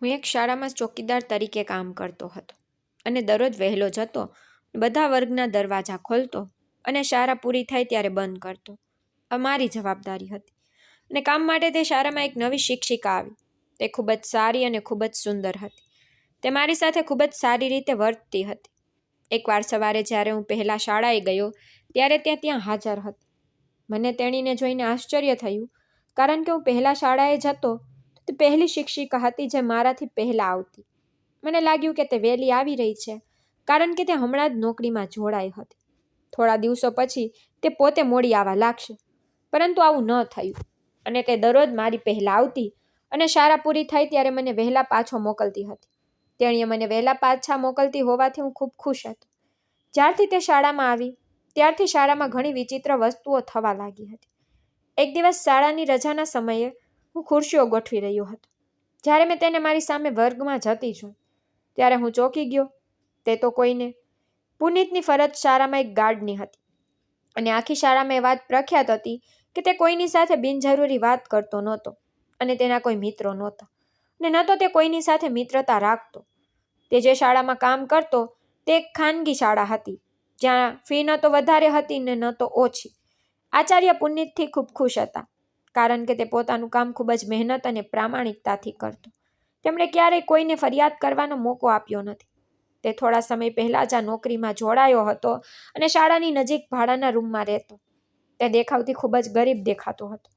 હું એક શાળામાં ચોકીદાર તરીકે કામ કરતો હતો અને દરરોજ વહેલો જતો, બધા વર્ગના દરવાજા ખોલતો અને શાળા પૂરી થાય ત્યારે બંધ કરતો. આ મારી જવાબદારી હતી. અને કામ માટે તે શાળામાં એક નવી શિક્ષિકા આવી. તે ખૂબ જ સારી અને ખૂબ જ સુંદર હતી. તે મારી સાથે ખૂબ જ સારી રીતે વર્તતી હતી. એકવાર સવારે જ્યારે હું પહેલા શાળાએ ગયો ત્યારે તે ત્યાં હાજર હતી. મને તેણીને જોઈને આશ્ચર્ય થયું, કારણ કે હું પહેલા શાળાએ જતો તે પહેલી શિક્ષિકા હતી જે મારાથી પહેલા આવતી. મને લાગ્યું કે તે વહેલી આવી રહી છે, કારણ કે તે હમણાં જ નોકરીમાં જોડાઈ હતી. થોડા દિવસો પછી તે પોતે મોડી આવવા લાગશે, પરંતુ આવું ન થયું અને તે દરરોજ મારી પહેલા આવતી અને શાળા પૂરી થાય ત્યારે મને વહેલા પાછો મોકલતી હતી. તેણીએ મને વહેલા પાછા મોકલતી હોવાથી હું ખૂબ ખુશ હતો. જ્યારથી તે શાળામાં આવી ત્યારથી શાળામાં ઘણી વિચિત્ર વસ્તુઓ થવા લાગી હતી. એક દિવસ શાળાની રજાના સમયે હું ખુરશીઓ ગોઠવી રહ્યો હતો. જ્યારે મેં તેને મારી સામે વર્ગમાં જતી જોઈ ત્યારે હું ચોંકી ગયો. તે તો કોઈને પુનિતની ફરજ શાળામાં એક ગાર્ડની હતી અને આખી શાળામાં એ વાત પ્રખ્યાત હતી કે તે કોઈની સાથે બિનજરૂરી વાત કરતો નહોતો અને તેના કોઈ મિત્રો નહોતા અને ન તો તે કોઈની સાથે મિત્રતા રાખતો. તે જે શાળામાં કામ કરતો તે એક ખાનગી શાળા હતી, જ્યાં ફી ન તો વધારે હતી ને ન તો ઓછી. આચાર્ય પુનિતથી ખૂબ ખુશ હતા, કારણ કે તે પોતાનું કામ ખૂબ જ મહેનત અને પ્રામાણિકતાથી કરતો. તેમણે ક્યારેય કોઈને ફરિયાદ કરવાનો મોકો આપ્યો નથી. તે થોડા સમય પહેલા જ આ નોકરીમાં જોડાયો હતો અને શાળાની નજીક ભાડાના રૂમમાં રહેતો. તે દેખાવથી ખૂબ જ ગરીબ દેખાતો હતો.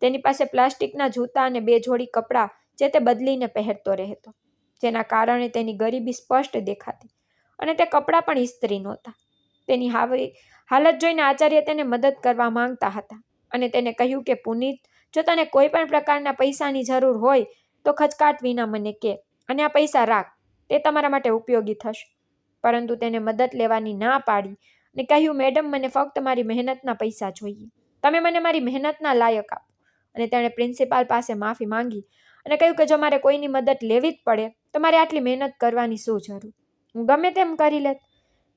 તેની પાસે પ્લાસ્ટિકના જૂતા અને 2 જોડી કપડાં જે તે બદલીને પહેરતો રહેતો, જેના કારણે તેની ગરીબી સ્પષ્ટ દેખાતી અને તે કપડાં પણ ઇસ્ત્રી નહોતા. તેની હાલત જોઈને આચાર્ય તેને મદદ કરવા માંગતા હતા અને તેને કહ્યું કે પુનિત, જો તને કોઈ પણ પ્રકારના પૈસાની જરૂર હોય તો ખચકાટ વિના મને કહે અને આ પૈસા રાખ, તે તમારા માટે ઉપયોગી થશે. પરંતુ તેને મદદ લેવાની ના પાડી અને કહ્યું, મેડમ, મને ફક્ત મારી મહેનતના પૈસા જોઈએ. તમે મને મારી મહેનતના લાયક આપો. અને તેણે પ્રિન્સિપાલ પાસે માફી માંગી અને કહ્યું કે જો મારે કોઈની મદદ લેવી જ પડે તો મારે આટલી મહેનત કરવાની શું જરૂર? હું ગમે તેમ કરી લેત.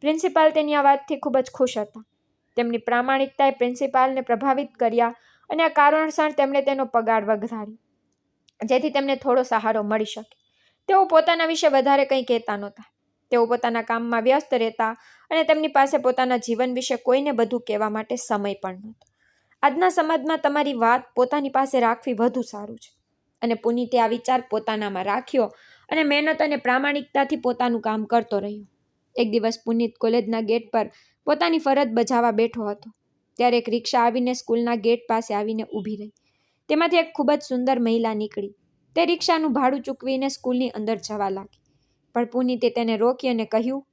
પ્રિન્સિપાલ તેની આ વાતથી ખૂબ જ ખુશ હતા. તેમની પ્રામાણિકતાએ પ્રિન્સિપાલને પ્રભાવિત કર્યા અને આ કારણસર તેમણે તેનો પગાર વધાર્યો, જેથી તેમને થોડો સહારો મળી શકે. તેઓ પોતાના વિશે વધારે કંઈ કહેતા નહોતા. તેઓ પોતાના કામમાં વ્યસ્ત રહેતા અને તેમની પાસે પોતાના જીવન વિશે કોઈને બધું કહેવા માટે સમય પણ નહોતો. આજના સમાજમાં તમારી વાત પોતાની પાસે રાખવી વધુ સારું છે. અને પુનિતે આ વિચાર પોતાનામાં રાખ્યો અને મહેનત અને પ્રામાણિકતાથી પોતાનું કામ કરતો રહ્યો. એક દિવસ પુનિત કોલેજના ગેટ પર પોતાની ફરજ બજાવવા બેઠો હતો ત્યારે એક રિક્ષા આવીને સ્કૂલના ગેટ પાસે આવીને ઊભી રહી. તેમાંથી એક ખૂબ જ સુંદર મહિલા નીકળી. તે રિક્ષાનું ભાડું ચૂકવીને સ્કૂલની અંદર જવા લાગી, પણ પુનિતે તેને રોકી અને કહ્યું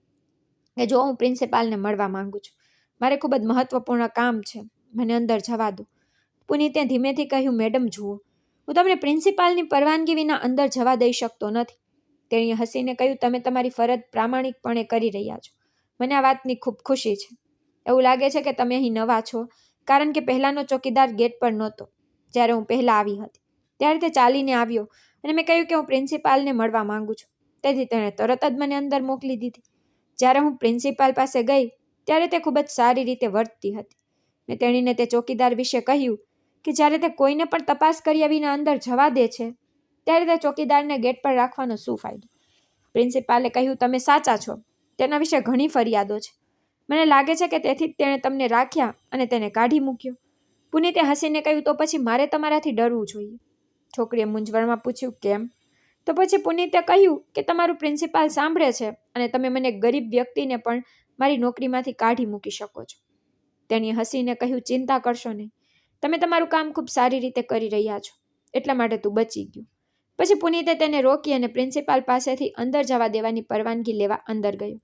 કે જો હું પ્રિન્સિપાલને મળવા માંગુ છું, મારે ખૂબ જ મહત્વપૂર્ણ કામ છે, મને અંદર જવા દો. પુનિતે ધીમેથી કહ્યું, મેડમ જુઓ, હું તમને પ્રિન્સિપાલની પરવાનગી વિના અંદર જવા દઈ શકતો નથી. તેણીએ હસીને કહ્યું, તમે તમારી ફરજ પ્રામાણિકપણે કરી રહ્યા છો. મને આ વાતની ખૂબ ખુશી છે. એવું લાગે છે કે તમે અહીં નવા છો, કારણ કે પહેલાનો ચોકીદાર ગેટ પર નહોતો. જ્યારે હું પહેલા આવી હતી ત્યારે તે ચાલીને આવ્યો અને મેં કહ્યું કે હું પ્રિન્સિપાલને મળવા માંગુ છું. તેથી તેણે તરત જ મને અંદર મોકલી દીધી. જ્યારે હું પ્રિન્સિપાલ પાસે ગઈ ત્યારે તે ખૂબ જ સારી રીતે વર્તતી હતી. મેં તેણીને તે ચોકીદાર વિશે કહ્યું કે જ્યારે તે કોઈને પણ તપાસ કર્યા વિના અંદર જવા દે છે ત્યારે તે ચોકીદારને ગેટ પર રાખવાનો શું ફાયદો? પ્રિન્સિપાલે કહ્યું, તમે સાચા છો, તેના વિશે ઘણી ફરિયાદો છે. મને લાગે છે કે તેથી જ તેણે તમને રાખ્યા અને તેને કાઢી મૂક્યો. પુનિતે હસીને કહ્યું, તો પછી મારે તમારાથી ડરવું જોઈએ? છોકરીએ મૂંઝવણમાં પૂછ્યું, કેમ? તો પછી પુનિતે કહ્યું કે તમારું પ્રિન્સિપાલ સાંભળે છે અને તમે મને ગરીબ વ્યક્તિને પણ મારી નોકરીમાંથી કાઢી મૂકી શકો છો. તેણીએ હસીને કહ્યું, ચિંતા કરશો નહીં, તમે તમારું કામ ખૂબ સારી રીતે કરી રહ્યા છો, એટલા માટે તું બચી ગયો. પછી પુનિતે તેને રોકી અને પ્રિન્સિપાલ પાસેથી અંદર જવા દેવાની પરવાનગી લેવા અંદર ગયો.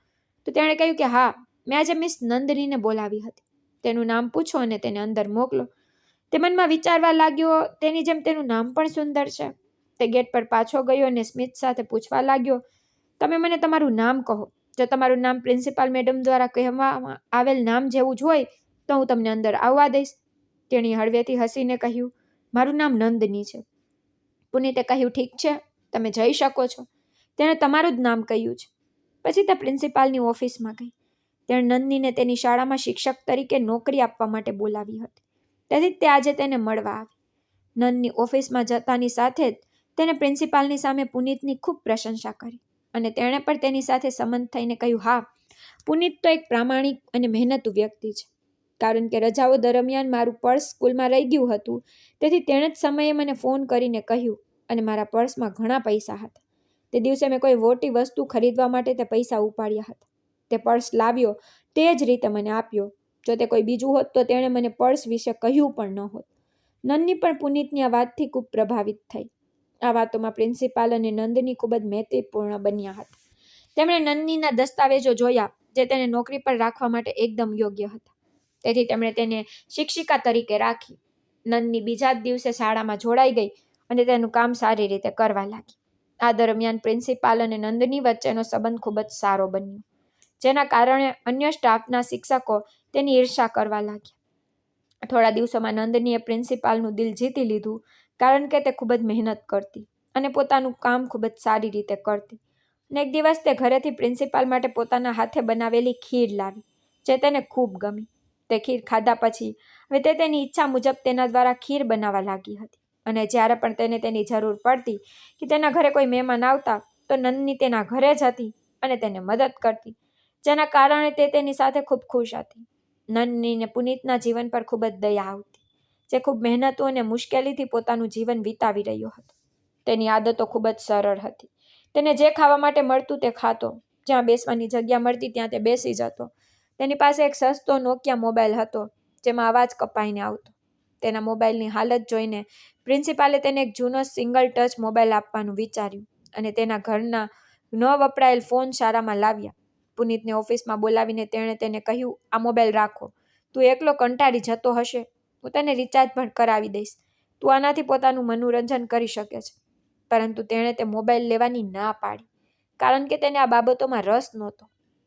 તો તેણે કહ્યું કે હા, મેં આજે મિસ નંદનીને બોલાવી હતી. તેનું નામ પૂછો અને તેને અંદર મોકલો. તે મનમાં વિચારવા લાગ્યો, તેની જેમ તેનું નામ પણ સુંદર છે. તે ગેટ પર પાછો ગયો અને સ્મિત સાથે પૂછવા લાગ્યો, તમે મને તમારું નામ કહો. જો તમારું નામ પ્રિન્સિપાલ મેડમ દ્વારા કહેવામાં આવેલ નામ જેવું જ હોય તો હું તમને અંદર આવવા દઈશ. તેણીએ હળવેથી હસીને કહ્યું, મારું નામ નંદની છે. પુનિતે કહ્યું, ઠીક છે, તમે જઈ શકો છો. તેણે તમારું જ નામ કહ્યું છે. પછી તે પ્રિન્સિપાલની ઓફિસમાં ગઈ. તેણે નંદનીને તેની શાળામાં શિક્ષક તરીકે નોકરી આપવા માટે બોલાવી હતી. તેથી તે આજે તેને મળવા આવી. નંદની ઓફિસમાં જતાની સાથે જ તેને પ્રિન્સિપાલની સામે પુનિતની ખૂબ પ્રશંસા કરી અને તેણે પણ તેની સાથે સંમત થઈને કહ્યું, હા, પુનિત તો એક પ્રામાણિક અને મહેનતુ વ્યક્તિ છે. કારણ કે રજાઓ દરમિયાન મારું પર્સ સ્કૂલમાં રહી ગયું હતું, તેથી તેણે જ સમયે મને ફોન કરીને કહ્યું અને મારા પર્સમાં ઘણા પૈસા હતા. તે દિવસે મેં કોઈ મોટી વસ્તુ ખરીદવા માટે તે પૈસા ઉપાડ્યા હતા. તે પર્સ લાવ્યો તે જ રીતે મને આપ્યો. જો તે કોઈ બીજું હોત તો તેણે મને પર્સ વિશે કહ્યું પણ ન હોત. નંદની પણ પુનિતની આ વાતથી ખૂબ પ્રભાવિત થઈ. આ વાતોમાં પ્રિન્સિપાલ અને નંદની ખૂબ જ મૈત્રીપૂર્ણ બન્યા હતા. તેમણે નંદનીના દસ્તાવેજો જોયા જે તેને નોકરી પર રાખવા માટે એકદમ યોગ્ય હતા. તેથી તેમણે તેને શિક્ષિકા તરીકે રાખી. નંદની બીજા જ દિવસે શાળામાં જોડાઈ ગઈ અને તેનું કામ સારી રીતે કરવા લાગી. આ દરમિયાન પ્રિન્સિપાલ અને નંદની વચ્ચેનો સંબંધ ખૂબ જ સારો બન્યો, જેના કારણે અન્ય સ્ટાફના શિક્ષકો તેની ઈર્ષા કરવા લાગ્યા. થોડા દિવસોમાં નંદનીએ પ્રિન્સિપાલનું દિલ જીતી લીધું કારણ કે તે ખૂબ જ મહેનત કરતી અને પોતાનું કામ ખૂબ જ સારી રીતે કરતી. અને એક દિવસ તે ઘરેથી પ્રિન્સિપાલ માટે પોતાના હાથે બનાવેલી ખીર લાવી, જે તેને ખૂબ ગમી. તે ખીર ખાધા પછી હવે તે તેની ઈચ્છા મુજબ તેના દ્વારા ખીર બનાવવા લાગી હતી. અને જ્યારે પણ તેને તેની જરૂર પડતી કે તેના ઘરે કોઈ મહેમાન આવતા તો નંદની તેના ઘરે જ હતી અને તેને મદદ કરતી, જેના કારણે તે તેની સાથે ખૂબ ખુશ હતી. નંદનીને પુનિતના જીવન પર ખૂબ જ દયા આવતી, જે ખૂબ મહેનતુ અને મુશ્કેલીથી પોતાનું જીવન વિતાવી રહ્યો હતો. તેની આદતો ખૂબ જ સરળ હતી. તેને જે ખાવા માટે મળતું તે ખાતો, જ્યાં બેસવાની જગ્યા મળતી ત્યાં તે બેસી જતો. તેની પાસે એક સસ્તો નોકિયા મોબાઈલ હતો, જેમાં અવાજ કપાઈને આવતો. તેના મોબાઈલની હાલત જોઈને પ્રિન્સિપાલે તેને એક જૂનો સિંગલ ટચ મોબાઈલ આપવાનું વિચાર્યું અને તેના ઘરના ન વપરાયેલ ફોન શાળામાં લાવ્યા. પુનિતને ઓફિસમાં બોલાવીને તેણે તેને કહ્યું, આ મોબાઈલ રાખો. તું એકલો કંટાળી જતો હશે, હું તને રિચાર્જ પણ કરાવી દઈશ. તું આનાથી પોતાનું મનોરંજન કરી શકે છે. પરંતુ તેણે તે મોબાઈલ લેવાની ના પાડી, કારણ કે તેને આ બાબતોમાં રસ નહોતો,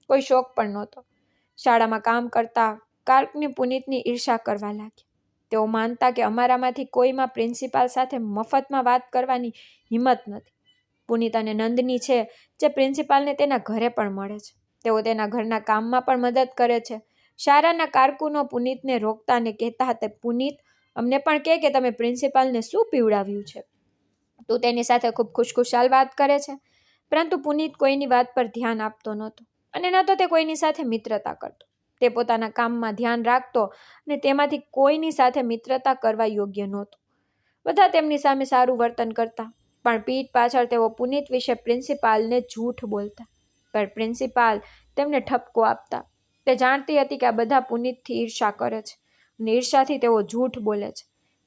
કોઈ શોખ પણ નહોતો. શાળામાં કામ કરતા કાર્કની પુનિતની ઈર્ષા કરવા લાગ્યા. તેઓ માનતા કે અમારામાંથી કોઈમાં પ્રિન્સિપાલ સાથે મફતમાં વાત કરવાની હિંમત નથી. પુનિત અને નંદની છે જે પ્રિન્સિપાલને તેના ઘરે પણ મળે છે. તેઓ તેના ઘરના કામમાં પણ મદદ કરે છે. શાળાના કારકુનો પુનિતને રોકતા અને કહેતા હતા, પુનિત, અમને પણ કે તમે પ્રિન્સિપાલને શું પીવડાવ્યું છે? તું તેની સાથે ખૂબ ખુશખુશાલ વાત કરે છે. પરંતુ પુનિત કોઈની વાત પર ધ્યાન આપતો નહોતો અને ન તો તે કોઈની સાથે મિત્રતા કરતો. તે પોતાના કામમાં ધ્યાન રાખતો અને તેમાંથી કોઈની સાથે મિત્રતા કરવા યોગ્ય નહોતો. બધા તેમની સામે સારું વર્તન કરતા, પણ પીઠ પાછળ તેઓ પુનિત વિશે પ્રિન્સિપાલને જૂઠ બોલતા. પણ પ્રિન્સિપાલ તેમને ઠપકો આપતા. તે જાણતી હતી કે આ બધા પુનિતથી ઈર્ષા કરે છે અને ઈર્ષાથી તેઓ જૂઠ બોલે છે.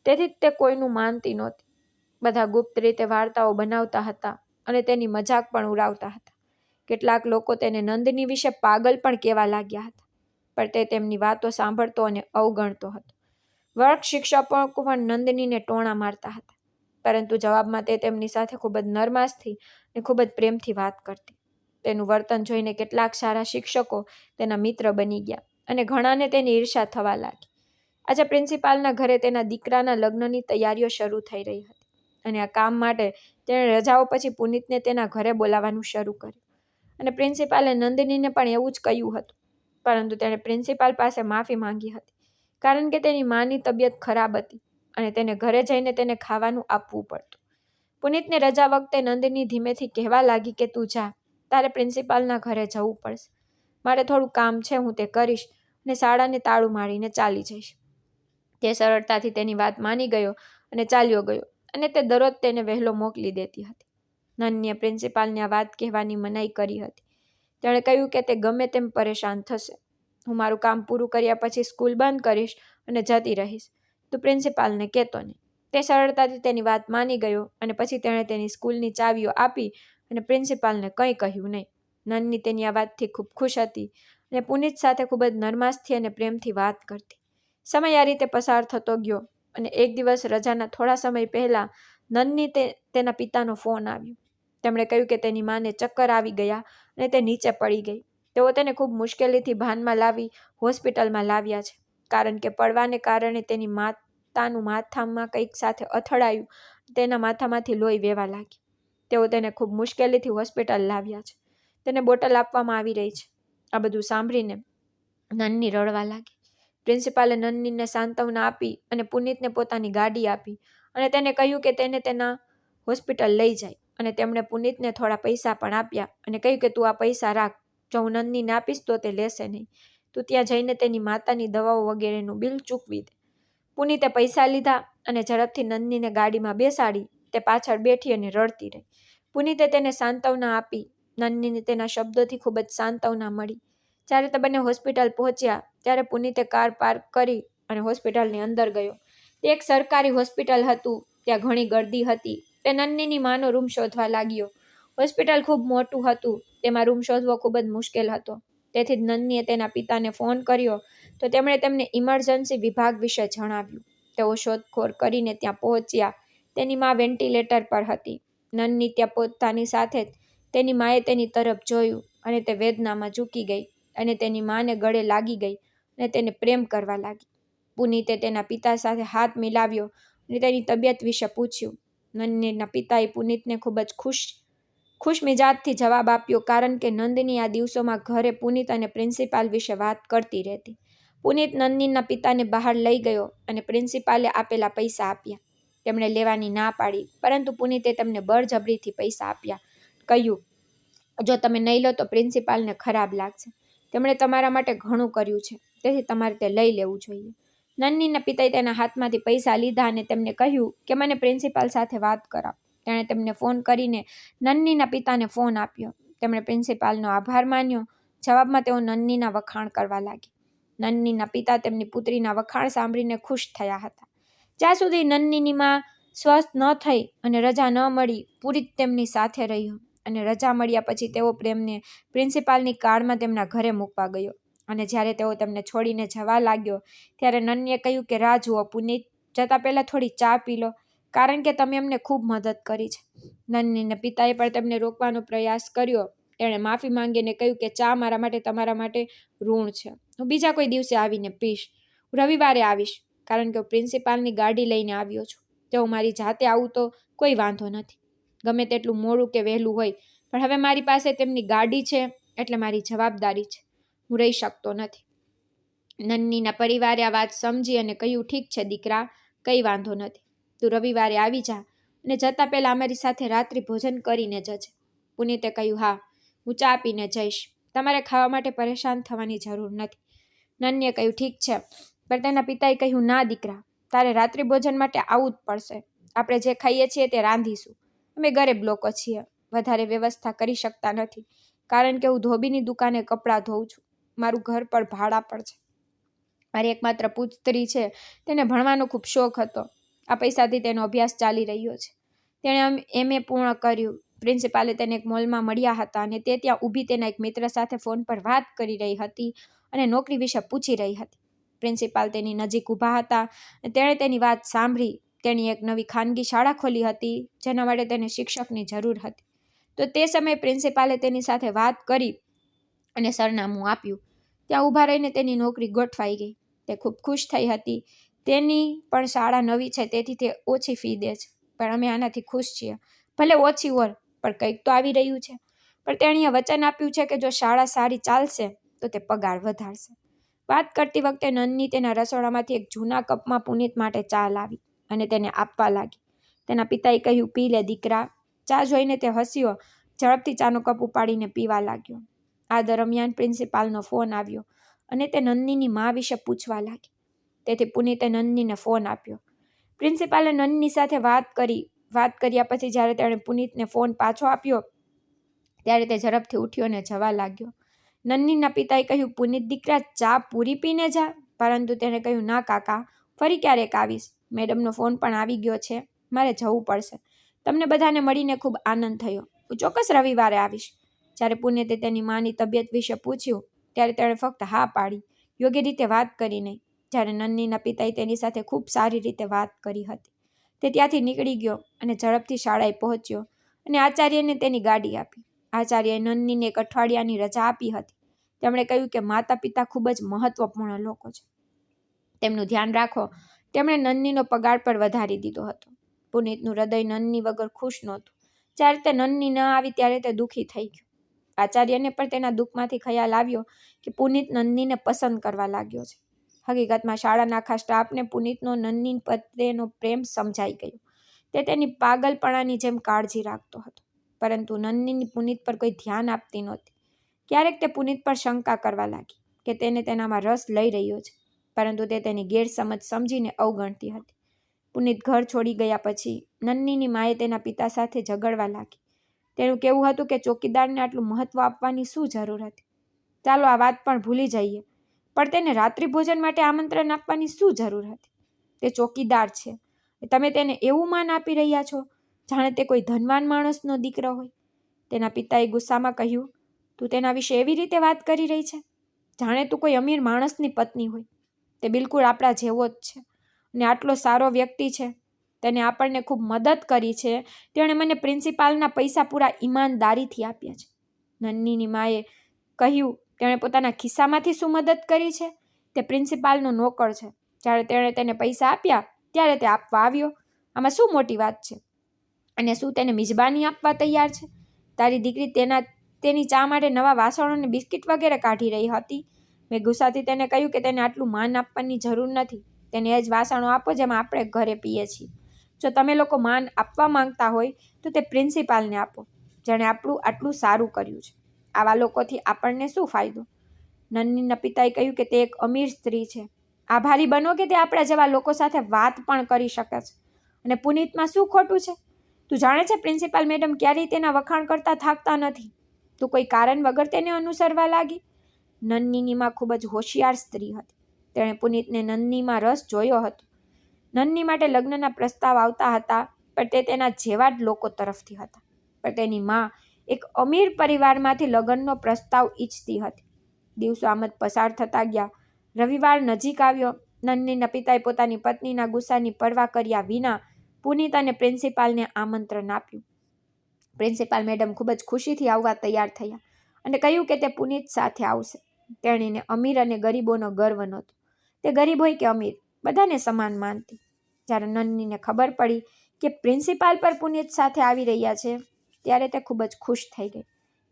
તેથી જ તે કોઈનું માનતી નહોતી. બધા ગુપ્ત રીતે વાર્તાઓ બનાવતા હતા અને તેની મજાક પણ ઉડાવતા હતા. કેટલાક લોકો તેને નંદની વિશે પાગલ પણ કહેવા લાગ્યા હતા, પણ તે તેમની વાતો સાંભળતો અને અવગણતો હતો. વર્ગ શિક્ષકો પણ નંદનીને ટોણા મારતા હતા, પરંતુ જવાબમાં તે તેમની સાથે ખૂબ જ નરમાશથી અને ખૂબ જ પ્રેમથી વાત કરતી. તેનું વર્તન જોઈને કેટલાક સારા શિક્ષકો તેના મિત્ર બની ગયા અને ઘણાને તેની ઈર્ષા થવા લાગી. આજે પ્રિન્સિપાલના ઘરે તેના દીકરાના લગ્નની તૈયારીઓ શરૂ થઈ રહી હતી અને આ કામ માટે તેણે રજાઓ પછી પુનિતને તેના ઘરે બોલાવવાનું શરૂ કર્યું. અને પ્રિન્સિપાલે નંદનીને પણ એવું જ કહ્યું હતું, પરંતુ તેણે પ્રિન્સિપાલ પાસે માફી માંગી હતી, કારણ કે તેની માની તબિયત ખરાબ હતી અને તેને ઘરે જઈને તેને ખાવાનું આપવું પડતું. પુનિતને રજા વખતે નંદની ધીમેથી કહેવા લાગી કે તું જા, તારે પ્રિન્સિપાલના ઘરે જવું પડશે. મારે થોડું કામ છે, હું તે કરીશ અને શાળાને તાળું મારીને ચાલી જઈશ. તે સરળતાથી તેની વાત માની ગયો અને ચાલ્યો ગયો અને તે દરરોજ તેને વહેલો મોકલી દેતી હતી. નંદનીએ પ્રિન્સિપાલને આ વાત કહેવાની મનાઈ કરી હતી. તેણે કહ્યું કે તે ગમે તેમ પરેશાન થશે. હું મારું કામ પૂરું કર્યા પછી સ્કૂલ બંધ કરીશ અને જતી રહીશ. તું પ્રિન્સિપાલને કહેતો નહીં. તે સરળતાથી તેની વાત માની ગયો અને પછી તેણે તેની સ્કૂલની ચાવીઓ આપી અને પ્રિન્સિપાલને કંઈ કહ્યું નહીં. નંદની તેની આ વાતથી ખૂબ ખુશ હતી અને પુનિત સાથે ખૂબ જ નરમાશથી અને પ્રેમથી વાત કરતી. સમય આ રીતે પસાર થતો ગયો અને એક દિવસ રજાના થોડા સમય પહેલા નંદની તેના પિતાનો ફોન આવ્યો. તેમણે કહ્યું કે તેની માને ચક્કર આવી ગયા અને તે નીચે પડી ગઈ. તેઓ તેને ખૂબ મુશ્કેલીથી ભાનમાં લાવી હોસ્પિટલમાં લાવ્યા છે, કારણ કે પડવાને કારણે તેની માતાનું માથામાં કંઈક સાથે અથડાયું. તેના માથામાંથી લોહી વહેવા લાગી. તેઓ તેને ખૂબ મુશ્કેલીથી હોસ્પિટલ લાવ્યા છે. તેને બોટલ આપવામાં આવી રહી છે. આ બધું સાંભળીને નંદની રડવા લાગી. પ્રિન્સિપાલે નંદનીને સાંત્વના આપી અને પુનિતને પોતાની ગાડી આપી અને તેને કહ્યું કે તેને તેના હોસ્પિટલ લઈ જાય અને તેમણે પુનિતને થોડા પૈસા પણ આપ્યા અને કહ્યું કે તું આ પૈસા રાખ, જો હું નંદનીને આપીશ તો તે લેશે નહીં, તું ત્યાં જઈને તેની માતાની દવાઓ વગેરેનું બિલ ચૂકવી દે. પુનિતે પૈસા લીધા અને ઝડપથી નંદનીને ગાડીમાં બેસાડી તે પાછળ બેઠી અને રડતી રહી. પુનિતે તેને સાંત્વના આપી. નંદનીને તેના શબ્દોથી ખૂબ જ સાંત્વના મળી. જ્યારે તે બંને હોસ્પિટલ પહોંચ્યા ત્યારે પુનિતે કાર પાર્ક કરી અને હોસ્પિટલની અંદર ગયો. તે એક સરકારી હોસ્પિટલ હતું. ત્યાં ઘણી ગર્દી હતી. તે નંદનીની માનો રૂમ શોધવા લાગ્યો. હોસ્પિટલ ખૂબ મોટું હતું. તેમાં રૂમ શોધવો ખૂબ જ મુશ્કેલ હતો. તેથી જ નંદનીએ તેના પિતાને ફોન કર્યો તો તેમણે તેમને ઇમરજન્સી વિભાગ વિશે જણાવ્યું. તેઓ શોધખોળ કરીને ત્યાં પહોંચ્યા. તેની મા વેન્ટિલેટર પર હતી. નંદની ત્યાં પહોંચતાની સાથે જ તેની માએ તેની તરફ જોયું અને તે વેદનામાં ઝૂકી ગઈ અને તેની માને ગળે લાગી ગઈ અને તેને પ્રેમ કરવા લાગી. પુનિતે તેના પિતા સાથે હાથ મિલાવ્યો અને તેની તબિયત વિશે પૂછ્યું. નંદનીના પિતાએ પુનિતને ખૂબ જ ખુશ મિજાજથી જવાબ આપ્યો, કારણ કે નંદની આ દિવસોમાં ઘરે પુનિત અને પ્રિન્સિપાલ વિશે વાત કરતી રહેતી. પુનિત નંદનીના પિતાને બહાર લઈ ગયો અને પ્રિન્સિપાલે આપેલા પૈસા આપ્યા. તેમણે લેવાની ના પાડી, પરંતુ પુનિતે તેમને બળજબરીથી પૈસા આપ્યા. કહ્યું, જો તમે નહીં લો તો પ્રિન્સિપાલને ખરાબ લાગશે. તેમણે તમારા માટે ઘણું કર્યું છે, તેથી તમારે તે લઈ લેવું જોઈએ. નંદનીના પિતાએ તેના હાથમાંથી પૈસા લીધા અને તેમને કહ્યું કે મને પ્રિન્સિપાલ સાથે વાત કરાવ. તેણે તેમને ફોન કરીને નંદનીના પિતાને ફોન આપ્યો. તેમણે પ્રિન્સિપાલનો આભાર માન્યો. જવાબમાં તેઓ નંદનીના વખાણ કરવા લાગી. નંદનીના પિતા તેમની પુત્રીના વખાણ સાંભળીને ખુશ થયા હતા. જ્યાં સુધી નંદનીની માં સ્વસ્થ ન થઈ અને રજા ન મળી, પુનિત તેમની સાથે રહ્યો અને રજા મળ્યા પછી તેઓ તેમને પ્રિન્સિપાલની કારમાં તેમના ઘરે મૂકવા ગયો અને જ્યારે તેઓ તેમને છોડીને જવા લાગ્યો ત્યારે નંદનીએ કહ્યું કે રાહ જુઓ પુનિત, જતા પહેલા થોડી ચા પી લો, કારણ કે તમે અમને ખૂબ મદદ કરી છે. નંદનીના પિતાએ પણ તેમને રોકવાનો પ્રયાસ કર્યો. તેણે માફી માંગીને કહ્યું કે ચા મારા માટે તમારા માટે ઋણ છે. હું બીજા કોઈ દિવસે આવીને પીશ. હું રવિવારે આવીશ, કારણ કે હું પ્રિન્સિપાલની ગાડી લઈને આવ્યો છું. જો હું મારી જાતે આવું તો કોઈ વાંધો નથી, ગમે તેટલું મોડું કે વહેલું હોય, પણ હવે મારી પાસે તેમની ગાડી છે એટલે મારી જવાબદારી છે. હું રહી શકતો નથી. નંદનીના પરિવારે આ વાત સમજી અને કહ્યું, ઠીક છે દીકરા, કંઈ વાંધો નથી. તું રવિવારે આવી જા અને જતા પહેલા અમારી સાથે રાત્રિ ભોજન કરીને જજે. પુનિતે કહ્યું, હા, હું ચા પીને જઈશ. તમારે ખાવા માટે પરેશાન થવાની જરૂર નથી. નંદનીએ કહ્યું, ઠીક છે, પણ તેના પિતાએ કહ્યું, ના દીકરા, તારે રાત્રિ ભોજન માટે આવવું જ પડશે. આપણે જે ખાઈએ છીએ તે રાંધીશું. અમે ગરીબ લોકો છીએ, વધારે વ્યવસ્થા કરી શકતા નથી, કારણ કે હું ધોબીની દુકાને કપડાં ધોઉં છું. મારું ઘર પર ભાડા પર છે. મારી એકમાત્ર પુત્રી છે, તેને ભણવાનો ખૂબ શોખ હતો. આ પૈસાથી તેનો અભ્યાસ ચાલી રહ્યો છે. તેણે MA પૂર્ણ કર્યું. પ્રિન્સિપાલે તેને એક મોલમાં મળ્યા હતા અને તે ત્યાં ઊભી તેના એક મિત્ર સાથે ફોન પર વાત કરી રહી હતી અને નોકરી વિશે પૂછી રહી હતી. પ્રિન્સિપાલ તેની નજીક ઊભા હતા અને તેણે તેની વાત સાંભળી. તેણી એક નવી ખાનગી શાળા ખોલી હતી, જેના માટે તેને શિક્ષકની જરૂર હતી. તો તે સમયે પ્રિન્સિપાલે તેની સાથે વાત કરી અને સરનામું આપ્યું. ત્યાં ઊભા રહીને તેની નોકરી ગોઠવાઈ ગઈ. તે ખૂબ ખુશ થઈ હતી. તેની પણ શાળા નવી છે, તેથી તે ઓછી ફી દે છે, પણ અમે આનાથી ખુશ છીએ. ભલે ઓછી હોય, પણ કંઈક તો આવી રહ્યું છે. પણ તેણીએ વચન આપ્યું છે કે જો શાળા સારી ચાલશે તો તે પગાર વધારશે. વાત કરતી વખતે નંદની તેના રસોડામાંથી એક જૂના કપમાં પુનિત માટે ચા લાવી અને તેને આપવા લાગી. તેના પિતાએ કહ્યું, પી લે દીકરા. ચા જોઈને તે હસ્યો. ઝડપથી ચાનો કપ ઉપાડીને પીવા લાગ્યો. આ દરમિયાન પ્રિન્સિપાલનો ફોન આવ્યો અને તે નંદનીની મા વિશે પૂછવા લાગી. તેથી પુનિતે નંદનીને ફોન આપ્યો. પ્રિન્સિપાલે નંદની સાથે વાત કર્યા પછી જ્યારે તેણે પુનિતને ફોન પાછો આપ્યો ત્યારે તે ઝડપથી ઉઠ્યો અને જવા લાગ્યો. નંદનીના પિતાએ કહ્યું, પુનિત દીકરા, ચા પૂરી પીને જા. પરંતુ તેણે કહ્યું, ના કાકા, ફરી ક્યારેક આવીશ. મેડમનો ફોન પણ આવી ગયો છે, મારે જવું પડશે. તમને બધાને મળીને ખૂબ આનંદ થયો. હું ચોક્કસ રવિવારે આવીશ. જ્યારે પુનિતે તેની માની તબિયત વિશે પૂછ્યું ત્યારે તેણે ફક્ત હા પાડી, યોગ્ય રીતે વાત કરી નહીં. જ્યારે નંદનીના પિતાએ તેની સાથે ખૂબ સારી રીતે વાત કરી હતી. તે ત્યાંથી નીકળી ગયો અને ઝડપથી શાળાએ પહોંચ્યો અને આચાર્યને તેની ગાડી આપી. આચાર્યએ નંદનીને એક અઠવાડિયાની રજા આપી હતી. તેમણે કહ્યું કે માતા પિતા ખૂબ જ મહત્વપૂર્ણ લોકો છે, તેમનું ધ્યાન રાખો. તેમણે નંદનીનો પગાર પર વધારી દીધો હતો. પુનિતનું હૃદય નંદની વગર ખુશ નહોતું. જ્યારે તે નંદની ન આવી ત્યારે તે દુઃખી થઈ ગયો. આચાર્યને પણ તેના દુઃખમાંથી ખ્યાલ આવ્યો કે પુનિત નંદનીને પસંદ કરવા લાગ્યો છે. હકીકતમાં શાળાના આખા સ્ટાફને પુનિતનો નંદની પ્રત્યેનો પ્રેમ સમજાઈ ગયો. તે તેની પાગલપણાની જેમ કાળજી રાખતો હતો, પરંતુ નન્નીની પુનીત પર કોઈ ધ્યાન આપતી નહોતી. ક્યારેક તે પુનીત પર શંકા કરવા લાગી કે તેને તેનામાં રસ લઈ રહ્યો છે, પરંતુ તે તેની ગેરસમજ સમજીને અવગણતી હતી. પુનીત ઘર છોડી ગયા પછી નન્નીની માએ તેના પિતા સાથે ઝઘડવા લાગી. તેનું કહેવું હતું કે ચોકીદારને આટલું મહત્વ આપવાની શું જરૂર હતી? ચાલો આ વાત પણ ભૂલી જઈએ, પણ તેને રાત્રિ ભોજન માટે આમંત્રણ આપવાની શું જરૂર હતી? તે ચોકીદાર છે, તમે તેને એવું માન આપી રહ્યા છો જાણે તે કોઈ ધનવાન માણસનો દીકરો હોય. તેના પિતાએ ગુસ્સામાં કહ્યું, તું તેના વિશે એવી રીતે વાત કરી રહી છે જાણે તું કોઈ અમીર માણસની પત્ની હોય. તે બિલકુલ આપણા જેવો જ છે અને આટલો સારો વ્યક્તિ છે. તેને આપણને ખૂબ મદદ કરી છે. તેણે મને પ્રિન્સિપાલના પૈસા પૂરા ઈમાનદારીથી આપ્યા છે. નન્નીની માએ કહ્યું, તેણે પોતાના ખિસ્સામાંથી શું મદદ કરી છે? તે પ્રિન્સિપાલનો નોકર છે. જ્યારે તેણે તેને પૈસા આપ્યા ત્યારે તે આપવા આવ્યો. આમાં શું મોટી વાત છે? અને શું તેને મિજબાની આપવા તૈયાર છે? તારી દીકરી તેની ચા માટે નવા વાસણો અને બિસ્કિટ વગેરે કાઢી રહી હતી. મેં ગુસ્સાથી તેને કહ્યું કે તેને આટલું માન આપવાની જરૂર નથી. તેને એ જ વાસણો આપો જેમાં આપણે ઘરે પીએ છીએ. જો તમે લોકો માન આપવા માંગતા હોય તો તે પ્રિન્સિપાલને આપો, જેણે આટલું સારું કર્યું છે. આવા લોકોથી આપણને શું ફાયદો? નન્નીના પિતાએ કહ્યું કે તે એક અમીર સ્ત્રી છે. આભારી બનો કે તે આપણા જેવા લોકો સાથે વાત પણ કરી શકે છે. અને પુનીતમાં શું ખોટું છે? તું જાણે છે પ્રિન્સિપાલ મેડમ ક્યારેય તેના વખાણ કરતા થાકતા નથી. તું કોઈ કારણ વગર તેને અનુસરવા લાગી. નન્નીની માં ખૂબ જ હોશિયાર સ્ત્રી હતી. તેણે પુનીતને નન્નીમાં રસ જોયો હતો. નન્ની માટે લગ્નના પ્રસ્તાવ આવતા હતા, પણ તે તેના જેવા જ લોકો તરફથી હતા. પણ તેની માં એક અમીર પરિવારમાંથી લગ્નનો પ્રસ્તાવ ઈચ્છતી હતી. દિવસો આમ જ પસાર થતા ગયા. રવિવાર નજીક આવ્યો. નન્નીના પિતાએ પોતાની પત્નીના ગુસ્સાની પરવા કર્યા વિના પુનીત અને પ્રિન્સિપાલને આમંત્રણ આપ્યું. પ્રિન્સિપાલ મેડમ ખૂબ જ ખુશીથી આવવા તૈયાર થયા અને કહ્યું કે તે પુનીત સાથે આવશે. તેણીને અમીર અને ગરીબોનો ગર્વ નહોતો. તે ગરીબ હોય કે અમીર, બધાને સમાન માનતી. જ્યારે નન્નીને ખબર પડી કે પ્રિન્સિપાલ પર પુનીત સાથે આવી રહ્યા છે, ત્યારે તે ખૂબ જ ખુશ થઈ ગઈ.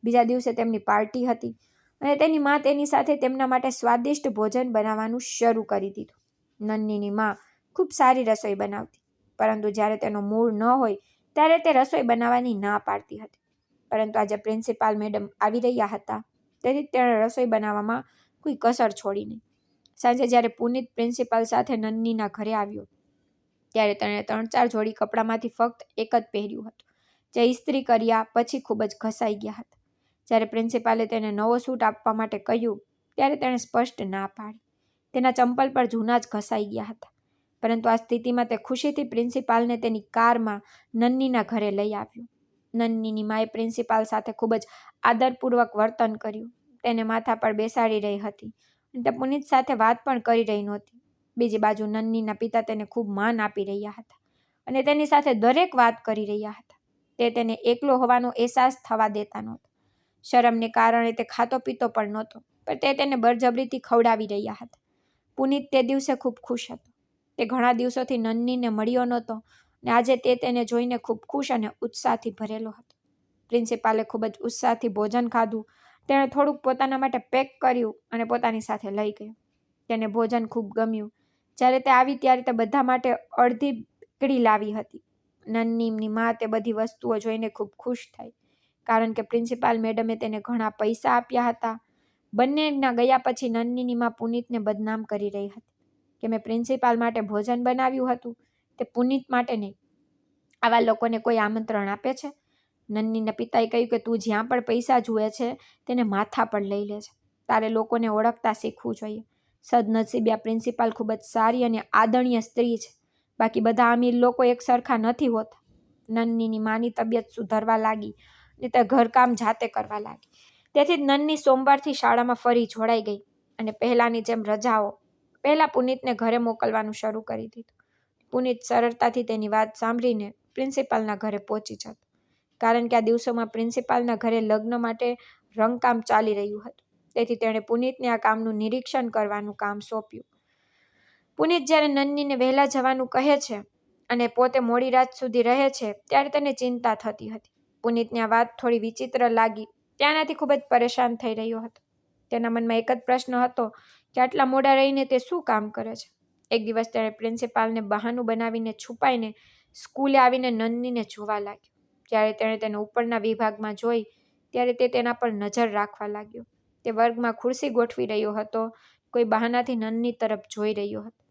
બીજા દિવસે તેમની પાર્ટી હતી અને તેની માં તેની સાથે તેમના માટે સ્વાદિષ્ટ ભોજન બનાવવાનું શરૂ કરી દીધું. નન્નીની માં ખૂબ સારી રસોઈ બનાવતી, પરંતુ જ્યારે તેનો મૂડ ન હોય ત્યારે તે રસોઈ બનાવવાની ના પાડતી હતી. પરંતુ આજે પ્રિન્સિપાલ મેડમ આવી રહ્યા હતા, તેથી તેણે રસોઈ બનાવવામાં કોઈ કસર છોડી નહીં. સાંજે જ્યારે પુનીત પ્રિન્સિપાલ સાથે નન્નીના ઘરે આવ્યો, ત્યારે તેણે 3-4 જોડી કપડામાંથી ફક્ત એક જ પહેર્યું હતું, જે ઇસ્ત્રી કર્યા પછી ખૂબ જ ઘસાઈ ગયા હતા. જ્યારે પ્રિન્સિપાલે તેને નવો સૂટ આપવા માટે કહ્યું, ત્યારે તેણે સ્પષ્ટ ના પાડી. તેના ચંપલ પર જૂના જ ઘસાઈ ગયા હતા. પરંતુ આ સ્થિતિમાં તે ખુશીથી પ્રિન્સિપાલને તેની કારમાં નન્નીના ઘરે લઈ આવ્યો. નન્નીની માએ પ્રિન્સિપાલ સાથે ખૂબ જ આદરપૂર્વક વર્તન કર્યું. તેને માથા પર બેસાડી રહી હતી અને તે પુનીત સાથે વાત પણ કરી રહી નહોતી. બીજી બાજુ નન્નીના પિતા તેને ખૂબ માન આપી રહ્યા હતા અને તેની સાથે દરેક વાત કરી રહ્યા હતા. તે તેને એકલો હોવાનો અહેસાસ થવા દેતા નહોતા. શરમને કારણે તે ખાતો પીતો પણ નહોતો, પણ તે તેને બળજબરીથી ખવડાવી રહ્યા હતા. પુનીત તે દિવસે ખૂબ ખુશ હતો. તે ઘણા દિવસોથી નન્નીને મળ્યો નહોતો અને આજે તે તેને જોઈને ખૂબ ખુશ અને ઉત્સાહથી ભરેલો હતો. પ્રિન્સિપાલે ખૂબ જ ઉત્સાહથી ભોજન ખાધું. તેણે થોડુંક પોતાના માટે પેક કર્યું અને પોતાની સાથે લઈ ગયો. તેને ભોજન ખૂબ ગમ્યું. જ્યારે તે આવી ત્યારે તે બધા માટે અડધી બીકડી લાવી હતી. નન્નીની માં તે બધી વસ્તુઓ જોઈને ખૂબ ખુશ થઈ, કારણ કે પ્રિન્સિપાલ મેડમે તેને ઘણા પૈસા આપ્યા હતા. બંનેના ગયા પછી નન્નીની માં પુનીતને બદનામ કરી રહી હતી કે મેં પ્રિન્સિપાલ માટે ભોજન બનાવ્યું હતું, તે પુનીત માટે નહીં. આવા લોકોને કોઈ આમંત્રણ આપે છે? નન્નીના પિતાએ કહ્યું કે તું જ્યાં પણ પૈસા જુએ છે તેને માથા પર લઈ લે છે. તારે લોકોને ઓળખતા શીખવું જોઈએ. સદનસીબે આ પ્રિન્સિપાલ ખૂબ જ સારી અને આદરણીય સ્ત્રી છે. બાકી બધા અમીર લોકો એક સરખા નથી હોતા. નન્નીની માની તબિયત સુધરવા લાગી અને તે ઘરકામ જાતે કરવા લાગી. તેથી જ નન્ની સોમવારથી શાળામાં ફરી જોડાઈ ગઈ અને પહેલાંની જેમ રજાઓ પહેલાં પુનીતને ઘરે મોકલવાનું શરૂ કરી દીધું. પુનીત સરળતાથી તેની વાત સાંભળીને પ્રિન્સિપાલના ઘરે પહોંચી જતો, કારણ કે આ દિવસોમાં પ્રિન્સિપાલના ઘરે લગ્ન માટે રંગકામ ચાલી રહ્યું હતું. તેથી તેણે પુનીતને આ કામનું નિરીક્ષણ કરવાનું કામ સોંપ્યું. પુનીત જ્યારે નન્નીને વહેલા જવાનું કહે છે અને પોતે મોડી રાત સુધી રહે છે, ત્યારે તેને ચિંતા થતી હતી. પુનીતને આ વાત થોડી વિચિત્ર લાગી. ત્યાંનાથી ખૂબ જ પરેશાન થઈ રહ્યો હતો. તેના મનમાં એક જ પ્રશ્ન હતો કે આટલા મોડા રહીને તે શું કામ કરે છે. એક દિવસ તેણે પ્રિન્સિપાલને બહાનું બનાવીને છુપાઈને સ્કૂલે આવીને નન્નીને જોવા લાગ્યો. જ્યારે તેણે તેને ઉપરના વિભાગમાં જોઈ ત્યારે તે તેના પર નજર રાખવા લાગ્યો. તે વર્ગમાં ખુરશી ગોઠવી રહ્યો હતો. કોઈ બહાનાથી નન્ની તરફ જોઈ રહ્યો હતો.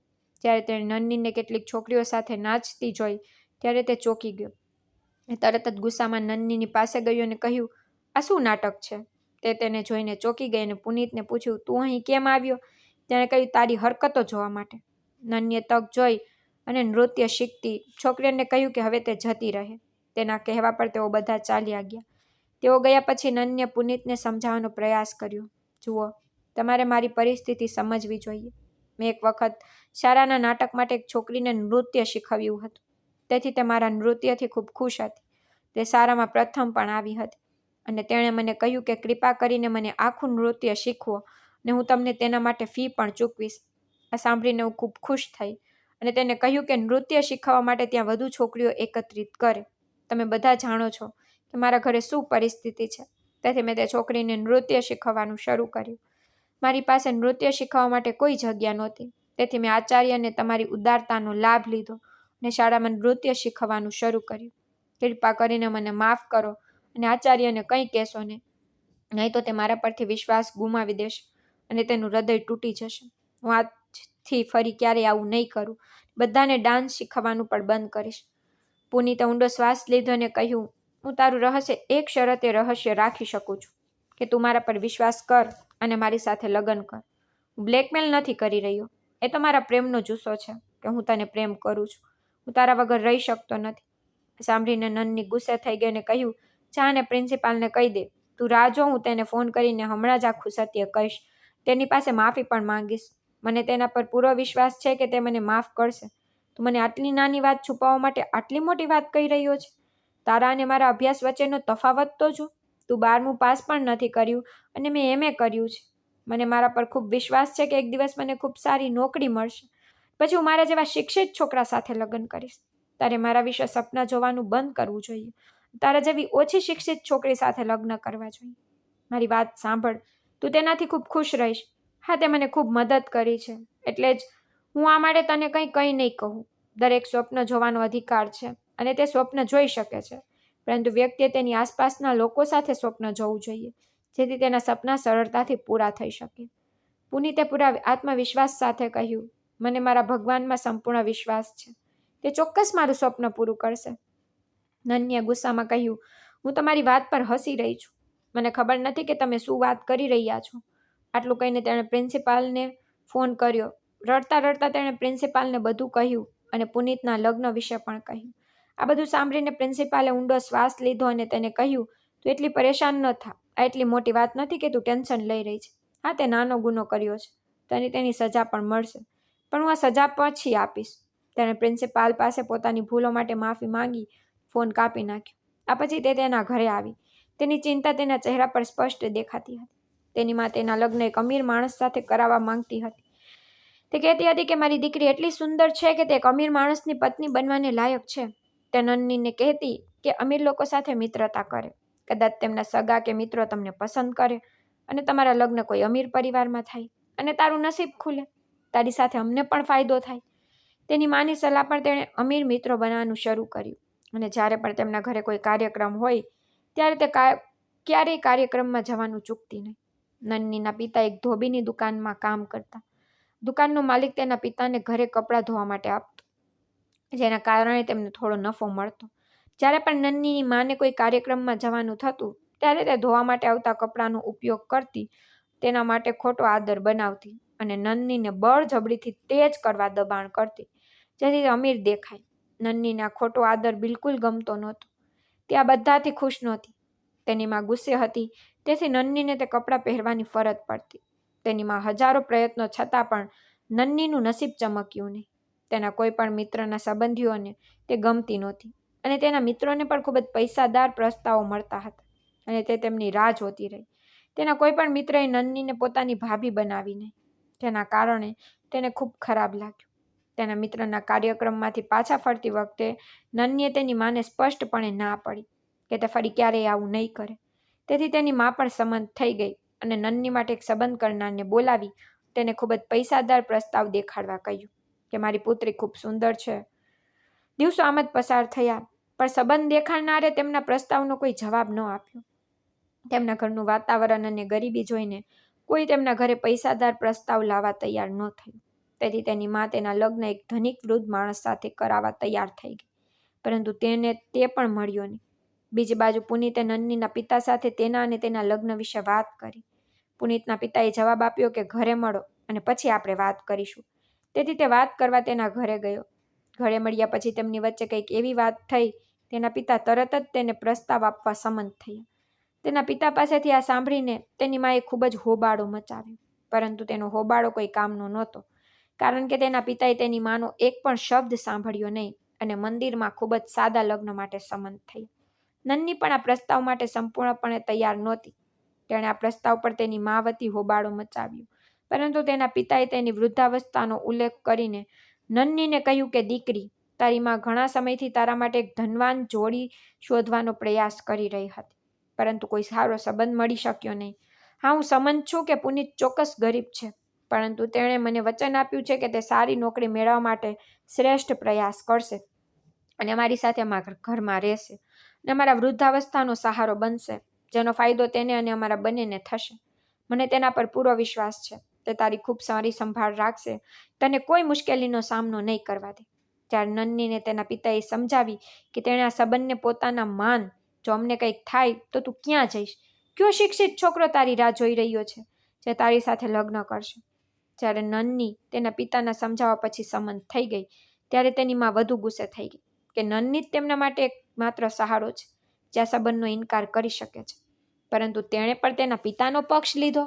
જ્યારે તેણે નન્નીને કેટલીક છોકરીઓ સાથે નાચતી જોઈ ત્યારે તે ચોંકી ગયો. તરત જ ગુસ્સામાં નન્નીની પાસે ગયો અને કહ્યું, આ શું નાટક છે? તે તેને જોઈને ચોંકી ગઈ અને પુનીતને પૂછ્યું, તું અહીં કેમ આવ્યો? તેણે કહ્યું, તારી હરકતો જોવા માટે. નન્નીએ તક જોઈ અને નૃત્ય શીખતી છોકરીઓને કહ્યું કે હવે તે જતી રહે. તેના કહેવા પર તેઓ બધા ચાલ્યા ગયા. તેઓ ગયા પછી નન્નીએ પુનીતને સમજાવવાનો પ્રયાસ કર્યો. જુઓ, તમારે મારી પરિસ્થિતિ સમજવી જોઈએ. મેં એક વખત શાળાના નાટક માટે એક છોકરીને નૃત્ય શીખવ્યું હતું. તેથી તે મારા નૃત્યથી ખૂબ ખુશ હતી. તે શાળામાં પ્રથમ પણ આવી હતી અને તેણે મને કહ્યું કે કૃપા કરીને મને આખું નૃત્ય શીખવો અને હું તમને તેના માટે ફી પણ ચૂકવીશ. આ સાંભળીને હું ખૂબ ખુશ થઈ અને તેને કહ્યું કે નૃત્ય શીખવવા માટે ત્યાં વધુ છોકરીઓ એકત્રિત કરે. તમે બધા જાણો છો કે મારા ઘરે શું પરિસ્થિતિ છે. તેથી મેં તે છોકરીને નૃત્ય શીખવવાનું શરૂ કર્યું. મારી પાસે નૃત્ય શીખવવા માટે કોઈ જગ્યા નહોતી. તેથી મેં આચાર્ય અને તમારી ઉદારતાનો લાભ લીધો અને શાળામાં નૃત્ય શીખવવાનું શરૂ કર્યું. કૃપા કરીને મને માફ કરો અને આચાર્યને કંઈ કહેશો નહીં તો તે મારા પરથી વિશ્વાસ ગુમાવી દેશે અને તેનું હૃદય તૂટી જશે. હું આજથી ફરી ક્યારેય આવું નહીં કરું. બધાને ડાન્સ શીખવવાનું પણ બંધ કરીશ. પુનીતે ઊંડો શ્વાસ લીધો અને કહ્યું, હું તારું રહસ્ય એક શરતે રહસ્ય રાખી શકું છું કે તું મારા પર વિશ્વાસ કર અને મારી સાથે લગ્ન કર. હું બ્લેકમેલ નથી કરી રહ્યો. એ તો મારા પ્રેમનો જુસ્સો છે કે હું તને પ્રેમ કરું છું. હું તારા વગર રહી શકતો નથી. સાંભળીને નન્ની ગુસ્સે થઈ ગઈ અને કહ્યું, જા અને પ્રિન્સિપાલને કહી દે. તું રાહ જો, હું તેને ફોન કરીને હમણાં જ આખું સત્ય કહીશ. તેની પાસે માફી પણ માંગીશ. મને તેના પર પૂરો વિશ્વાસ છે કે તે મને માફ કરશે. તું મને આટલી નાની વાત છુપાવવા માટે આટલી મોટી વાત કહી રહ્યો છે? તારા અને મારા અભ્યાસ વચ્ચેનો તફાવત તો જો. તું 12મું પાસ પણ નથી કર્યું અને મેં MA કર્યું છે. મને મારા પર ખૂબ વિશ્વાસ છે કે એક દિવસ મને ખૂબ સારી નોકરી મળશે. પછી હું મારા જેવા શિક્ષિત છોકરા સાથે લગ્ન કરીશ. તારે મારા વિશે સપના જોવાનું બંધ કરવું જોઈએ. તારા જેવી ઓછી શિક્ષિત છોકરી સાથે લગ્ન કરવા જોઈએ. મારી વાત સાંભળ. તું તેનાથી ખૂબ ખુશ રહીશ. હા, તે મને ખૂબ મદદ કરી છે. એટલે જ હું આ માટે તને કંઈ નહીં કહું. દરેક સ્વપ્ન જોવાનો અધિકાર છે અને તે સ્વપ્ન જોઈ શકે છે. પરંતુ વ્યક્તિએ તેની આસપાસના લોકો સાથે સ્વપ્ન જોવું જોઈએ જેથી તેના સપના સરળતાથી પૂરા થઈ શકે. પુનીતે પૂરા આત્મવિશ્વાસ સાથે કહ્યું, મને મારા ભગવાનમાં સંપૂર્ણ વિશ્વાસ છે. તે ચોક્કસ મારું સ્વપ્ન પૂરું કરશે. નન્નીએ ગુસ્સામાં કહ્યું, હું તમારી વાત પર હસી રહી છું. મને ખબર નથી કે તમે શું વાત કરી રહ્યા છો. આટલું કહીને તેણે પ્રિન્સિપાલને ફોન કર્યો. રડતા રડતા તેણે પ્રિન્સિપાલને બધું કહ્યું અને પુનીતના લગ્ન વિશે પણ કહ્યું. આ બધું સાંભળીને પ્રિન્સિપાલે ઊંડો શ્વાસ લીધો અને તેને કહ્યું, તું એટલી પરેશાન ન થા. આ એટલી મોટી વાત નથી કે તું ટેન્શન લઈ રહી છે. હા, તે નાનો ગુનો કર્યો છે. તને તેની સજા પણ મળશે. પણ હું આ સજા પછી આપીશ. તેણે પ્રિન્સિપાલ પાસે પોતાની ભૂલો માટે માફી માંગી ફોન કાપી નાખ્યો. આ પછી તે તેના ઘરે આવી. તેની ચિંતા તેના ચહેરા પર સ્પષ્ટ દેખાતી હતી. તેની માં તેના લગ્ન એક અમીર માણસ સાથે કરાવવા માંગતી હતી. તે કહેતી હતી કે મારી દીકરી એટલી સુંદર છે કે તે એક અમીર માણસની પત્ની બનવાને લાયક છે. તે નન્નીને કહેતી કે અમીર લોકો સાથે મિત્રતા કરે. કદાચ તેમના સગા કે મિત્રો તમને પસંદ કરે અને તમારા લગ્ન કોઈ અમીર પરિવારમાં થાય અને તારું નસીબ ખુલે. તારી સાથે અમને પણ ફાયદો થાય. તેની માની સલાહ પર તેણે અમીર મિત્રો બનાવવાનું શરૂ કર્યું અને જ્યારે પણ તેમના ઘરે કોઈ કાર્યક્રમ હોય ત્યારે તે ક્યારેય કાર્યક્રમમાં જવાનું ચૂકતી નહીં. નન્નીના પિતા એક ધોબીની દુકાનમાં કામ કરતા. દુકાનનો માલિક તેના પિતાને ઘરે કપડાં ધોવા માટે આપતો, જેના કારણે તેમને થોડો નફો મળતો. જ્યારે પણ નન્નીની માને કોઈ કાર્યક્રમમાં જવાનું થતું ત્યારે તે ધોવા માટે આવતા કપડાંનો ઉપયોગ કરતી, તેના માટે ખોટો આદર બનાવતી અને નન્નીને બળજબરીથી તેજ કરવા દબાણ કરતી જેથી તે અમીર દેખાય. નન્નીને આ ખોટો આદર બિલકુલ ગમતો નહોતો. તે આ બધાથી ખુશ નહોતી. તેની માં ગુસ્સે હતી તેથી નન્નીને તે કપડાં પહેરવાની ફરજ પડતી. તેની માં હજારો પ્રયત્નો છતાં પણ નન્નીનું નસીબ ચમક્યું નહીં. તેના કોઈ પણ મિત્રના સંબંધીઓને તે ગમતી નહોતી અને તેના મિત્રોને પણ ખૂબ જ પૈસાદાર પ્રસ્તાવો મળતા હતા અને તે તેમની રાહ જોતી રહી. તેના કોઈ પણ મિત્રએ નન્નીને પોતાની ભાભી બનાવી નહીં, જેના કારણે તેને ખૂબ ખરાબ લાગ્યું. તેના મિત્રના કાર્યક્રમમાંથી પાછા ફરતી વખતે નન્નીએ તેની માને સ્પષ્ટપણે ના પાડી કે તે ફરી ક્યારેય આવું નહીં કરે. તેથી તેની માં પણ સંમત થઈ ગઈ અને નન્ની માટે એક સંબંધ કરનારને બોલાવી તેને ખૂબ જ પૈસાદાર પ્રસ્તાવ દેખાડવા કહ્યું કે મારી પુત્રી ખૂબ સુંદર છે. દિવસો આમ જ પસાર થયા, પણ સંબંધ દેખાડનારે તેમના પ્રસ્તાવનો કોઈ જવાબ ન આપ્યો. તેમના ઘરનું વાતાવરણ અને ગરીબી જોઈને કોઈ તેમના ઘરે પૈસાદાર પ્રસ્તાવ લાવવા તૈયાર ન થયું. તેથી તેની મા તેના લગ્ન એક ધનિક વૃદ્ધ માણસ સાથે કરાવવા તૈયાર થઈ ગઈ, પરંતુ તેને તે પણ મળ્યો નહીં. બીજી બાજુ પુનીતે નન્નીના પિતા સાથે તેના અને તેના લગ્ન વિશે વાત કરી. પુનીતના પિતાએ જવાબ આપ્યો કે ઘરે મળો અને પછી આપણે વાત કરીશું. તેથી તે વાત કરવા તેના ઘરે ગયો. ઘરે મળ્યા પછી તેમની વચ્ચે કંઈક એવી વાત થઈ, તેના પિતા તરત જ તેને પ્રસ્તાવ આપવા સંમત થયા. તેના પિતા પાસેથી આ સાંભળીને તેની માએ ખૂબ જ હોબાળો મચાવ્યો, પરંતુ તેનો હોબાળો કોઈ કામનો નહોતો, કારણ કે તેના પિતાએ તેની માનો એક પણ શબ્દ સાંભળ્યો નહીં અને મંદિરમાં ખૂબ જ સાદા લગ્ન માટે સંમત થઈ. નન્ની પણ આ પ્રસ્તાવ માટે સંપૂર્ણપણે તૈયાર નહોતી. તેણે આ પ્રસ્તાવ પર તેની મા વતી હોબાળો મચાવ્યો, પરંતુ તેના પિતાએ તેની વૃદ્ધાવસ્થાનો ઉલ્લેખ કરીને નન્નીને કહ્યું કે દીકરી, તારી મા ઘણા સમયથી તારા માટે એક ધનવાન જોડી શોધવાનો પ્રયાસ કરી રહી હતી, પરંતુ કોઈ સારો સંબંધ મળી શક્યો નહીં. હા, હું સમજ છું કે પુનીત ચોક્કસ ગરીબ છે, પરંતુ તેણે મને વચન આપ્યું છે કે તે સારી નોકરી મેળવવા માટે શ્રેષ્ઠ પ્રયાસ કરશે અને અમારી સાથે અમારા ઘરમાં રહેશે અને અમારા વૃદ્ધાવસ્થાનો સહારો બનશે, જેનો ફાયદો તેને અને અમારા બંનેને થશે. મને તેના પર પૂરો વિશ્વાસ છે. તે તારી ખૂબ સારી સંભાળ રાખશે, તને કોઈ મુશ્કેલીનો સામનો નહીં કરવા દે. જ્યારે નન્નીને તેના પિતાએ સમજાવી કે તેણે આ સંબંધને પોતાના માન, જો અમને કંઈક થાય તો તું ક્યાં જઈશ? કયો શિક્ષિત છોકરો તારી રાહ જોઈ રહ્યો છે જે તારી સાથે લગ્ન કરશે? જ્યારે નન્ની તેના પિતાના સમજાવવા પછી સંમત થઈ ગઈ, ત્યારે તેની મા વધુ ગુસ્સે થઈ ગઈ કે નન્ની જ તેમના માટે એક માત્ર સહારો છે જે આ સંબંધનો ઇનકાર કરી શકે છે, પરંતુ તેણે પણ તેના પિતાનો પક્ષ લીધો.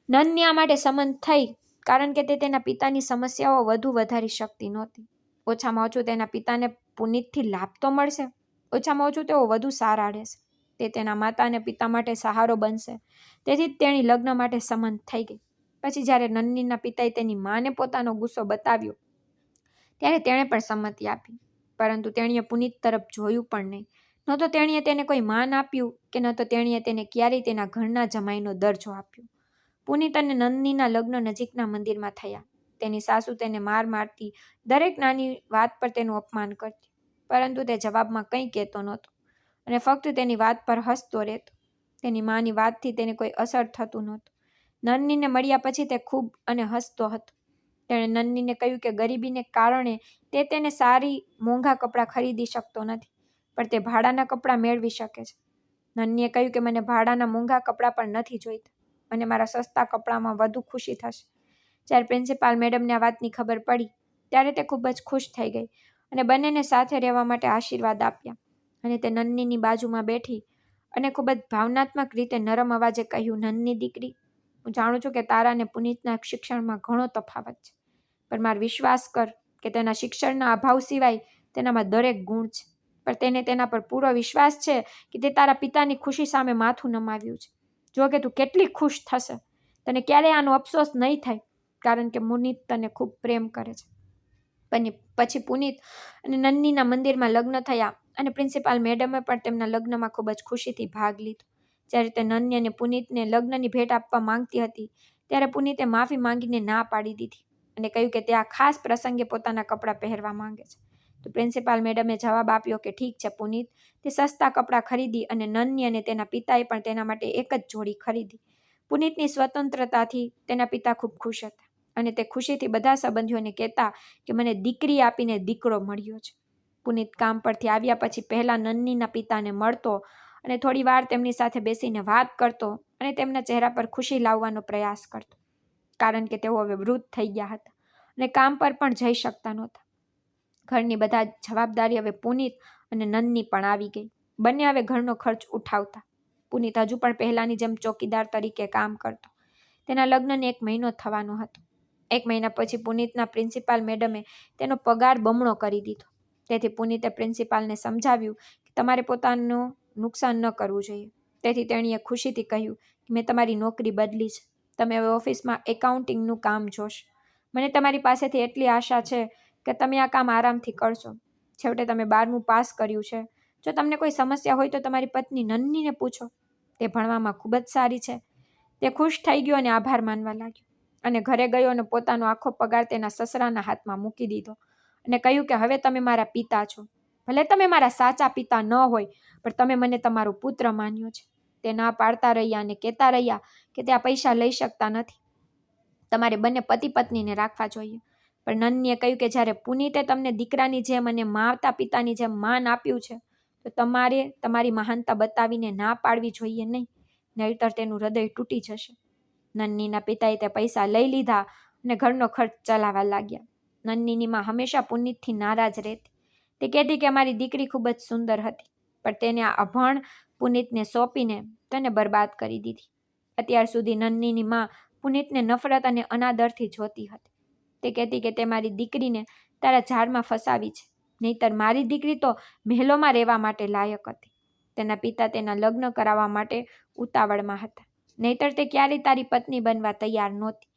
નન્ની આ માટે સંમત થઈ કારણ કે તે તેના પિતાની સમસ્યાઓ વધુ વધારી શકતી નહોતી. ઓછામાં ઓછું તેના પિતાને પુનીતથી લાભ તો મળશે, ઓછામાં ઓછું તેઓ વધુ સારા રહેશે, તે તેના માતા અને પિતા માટે સહારો બનશે. તેથી જ તેણી લગ્ન માટે સંમત થઈ ગઈ. પછી જ્યારે નન્નીના પિતાએ તેની માને પોતાનો ગુસ્સો બતાવ્યો, ત્યારે તેણે પણ સંમતિ આપી, પરંતુ તેણીએ પુનીત તરફ જોયું પણ નહીં. ન તો તેણીએ તેને કોઈ માન આપ્યું કે ન તો તેણીએ તેને ક્યારેય તેના ઘરના જમાઈનો દરજ્જો આપ્યો. પુનીત અને નન્નીના લગ્ન નજીકના મંદિરમાં થયા. તેની સાસુ તેને મારતી, દરેક નાની વાત પર તેનું અપમાન કરતી, પરંતુ તે જવાબમાં કંઈ કહેતો નહોતો અને ફક્ત તેની વાત પર હસતો રહેતો. તેની માની વાતથી તેને કોઈ અસર થતું નહોતું. નન્નીને મળ્યા પછી તે ખૂબ અને હસતો હતો. તેણે નન્નીને કહ્યું કે ગરીબીને કારણે તે તેને સારી મોંઘા કપડાં ખરીદી શકતો નથી, પણ તે ભાડાના કપડાં મેળવી શકે છે. નન્નીએ કહ્યું કે મને ભાડાના મોંઘા કપડાં પણ નથી જોઈતા અને મારા સસ્તા કપડામાં વધુ ખુશી થશે. જ્યારે પ્રિન્સિપાલ મેડમને આ વાતની ખબર પડી, ત્યારે તે ખૂબ જ ખુશ થઈ ગઈ અને બંનેને સાથે રહેવા માટે આશીર્વાદ આપ્યા અને તે નન્નીની બાજુમાં બેઠી અને ખૂબ જ ભાવનાત્મક રીતે નરમ અવાજે કહ્યું, નન્ની દીકરી, હું જાણું છું કે તારા અને પુનીતના શિક્ષણમાં ઘણો તફાવત છે, પણ મારો વિશ્વાસ કર કે તેના શિક્ષણના અભાવ સિવાય તેનામાં દરેક ગુણ છે. પણ તેને તેના પર પૂરો વિશ્વાસ છે કે તે તારા પિતાની ખુશી સામે માથું નમાવ્યું છે. જો કે તું કેટલી ખુશ થશે, તને ક્યારેય આનો અફસોસ નહીં થાય, કારણ કે પુનીત તને ખૂબ પ્રેમ કરે છે. પછી પુનીત અને નન્નીના મંદિરમાં લગ્ન થયા અને પ્રિન્સિપાલ મેડમે પણ તેમના લગ્નમાં ખૂબ જ ખુશીથી ભાગ લીધો. જ્યારે તે નન્ની અને પુનીતને લગ્નની ભેટ આપવા માંગતી હતી, ત્યારે પુનીતે માફી માંગીને ના પાડી દીધી અને કહ્યું કે તે આ ખાસ પ્રસંગે પોતાના કપડાં પહેરવા માંગે છે. તો પ્રિન્સિપાલ મેડમે જવાબ આપ્યો કે ઠીક છે પુનીત, તે સસ્તા કપડાં ખરીદી અને નન્ની અને તેના પિતાએ પણ તેના માટે એક જ જોડી ખરીદી. પુનીતની સ્વતંત્રતાથી તેના પિતા ખૂબ ખુશ હતા અને તે ખુશીથી બધા સંબંધીઓને કહેતા કે મને દીકરી આપીને દીકરો મળ્યો છે. પુનીત કામ પરથી આવ્યા પછી પહેલા નન્નીના પિતાને મળતો અને થોડી વાર તેમની સાથે બેસીને વાત કરતો અને તેમના ચહેરા પર ખુશી લાવવાનો પ્રયાસ કરતો, કારણ કે તેઓ હવે વૃદ્ધ થઈ ગયા હતા અને કામ પર પણ જઈ શકતા નહોતા. ઘરની બધા જવાબદારી હવે પુનીત અને નન્ની પણ આવી ગઈ. બંને હવે ઘરનો ખર્ચ ઉઠાવતા. પુનીત હજુ પણ પહેલાની જેમ ચોકીદાર તરીકે કામ કરતો. તેના લગ્નને 1 મહિનો થવાનો હતો. 1 મહિના પછી પુનીતના પ્રિન્સિપાલ મેડમે તેનો પગાર બમણો કરી દીધો. તેથી પુનીતે પ્રિન્સિપાલને સમજાવ્યું કે તમારે પોતાનું નુકસાન ન કરવું જોઈએ. તેથી તેણીએ ખુશીથી કહ્યું કે મેં તમારી નોકરી બદલી છે, તમે હવે ઓફિસમાં એકાઉન્ટિંગનું કામ જોશો. મને તમારી પાસેથી એટલી આશા છે કે તમે આ કામ આરામથી કરશો. છેવટે તમે 12મું પાસ કર્યું છે. જો તમને કોઈ સમસ્યા હોય તો તમારી પત્ની નન્નીને પૂછો, તે ભણવામાં ખૂબ જ સારી છે. તે ખુશ થઈ ગયો અને આભાર માનવા લાગ્યો અને ઘરે ગયો અને પોતાનો આખો પગાર તેના સસરાના હાથમાં મૂકી દીધો અને કહ્યું કે હવે તમે મારા પિતા છો. ભલે તમે મારા સાચા પિતા ન હોય, પણ તમે મને તમારો પુત્ર માન્યો છે. તે ના પાડતા રહ્યા અને કહેતા રહ્યા કે તે આ પૈસા લઈ શકતા નથી. તમારે બંને પતિ પત્નીને રાખવા જોઈએ. પણ નન્નીએ કહ્યું કે જ્યારે પુનીતે તમને દીકરાની જેમ અને માતા પિતાની જેમ માન આપ્યું છે, તો તમારે તમારી મહાનતા બતાવીને ના પાડવી જોઈએ નહીં, નહીંતર તેનું હૃદય તૂટી જશે. નન્નીના પિતાએ તે પૈસા લઈ લીધા અને ઘરનો ખર્ચ ચલાવવા લાગ્યા. નન્નીની માં હંમેશા પુનીતથી નારાજ રહેતી. તે કહેતી કે અમારી દીકરી ખૂબ જ સુંદર હતી, પણ તેને આ અભણ પુનીતને સોંપીને તેને બરબાદ કરી દીધી. અત્યાર સુધી નન્નીની માં પુનીતને નફરત અને અનાદરથી જોતી હતી. તે કહેતી કે તે મારી દીકરીને તારા ઝાડમાં ફસાવી છે, નહીંતર મારી દીકરી તો મહેલોમાં રહેવા માટે લાયક હતી. તેના પિતા તેના લગ્ન કરાવવા માટે ઉતાવળમાં હતા, નહીંતર તે ક્યારેય તારી પત્ની બનવા તૈયાર નહોતી.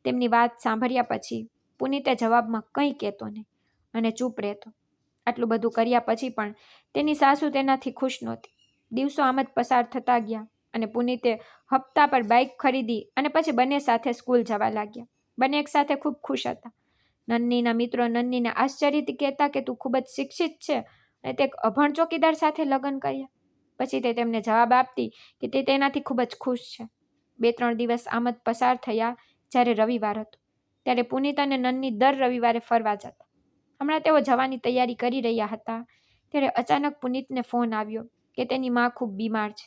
તેમની વાત સાંભળ્યા પછી પુનીતે જવાબમાં કંઈ કહેતો નહીં અને ચૂપ રહેતો. આટલું બધું કર્યા પછી પણ તેની સાસુ તેનાથી ખુશ નહોતી. દિવસો આમ જ પસાર થતા ગયા અને પુનીતે હપ્તા પર બાઇક ખરીદી અને પછી બંને સાથે સ્કૂલ જવા લાગ્યા. બંને એક સાથે ખૂબ ખુશ હતા. નન્નીના મિત્રો નન્નીને આશ્ચર્યથી કહેતા કે તું ખૂબ જ શિક્ષિત છે અને તે એક અભણ ચોકીદાર સાથે લગ્ન કર્યા. પછી તે તેમને જવાબ આપતી કે તે તેનાથી ખૂબ જ ખુશ છે. 2-3 દિવસ આમ જ પસાર થયા. જ્યારે રવિવાર હતો ત્યારે પુનીત અને નન્ની દર રવિવારે ફરવા જતા. હમણાં તેઓ જવાની તૈયારી કરી રહ્યા હતા ત્યારે અચાનક પુનીતને ફોન આવ્યો કે તેની માં ખૂબ બીમાર છે.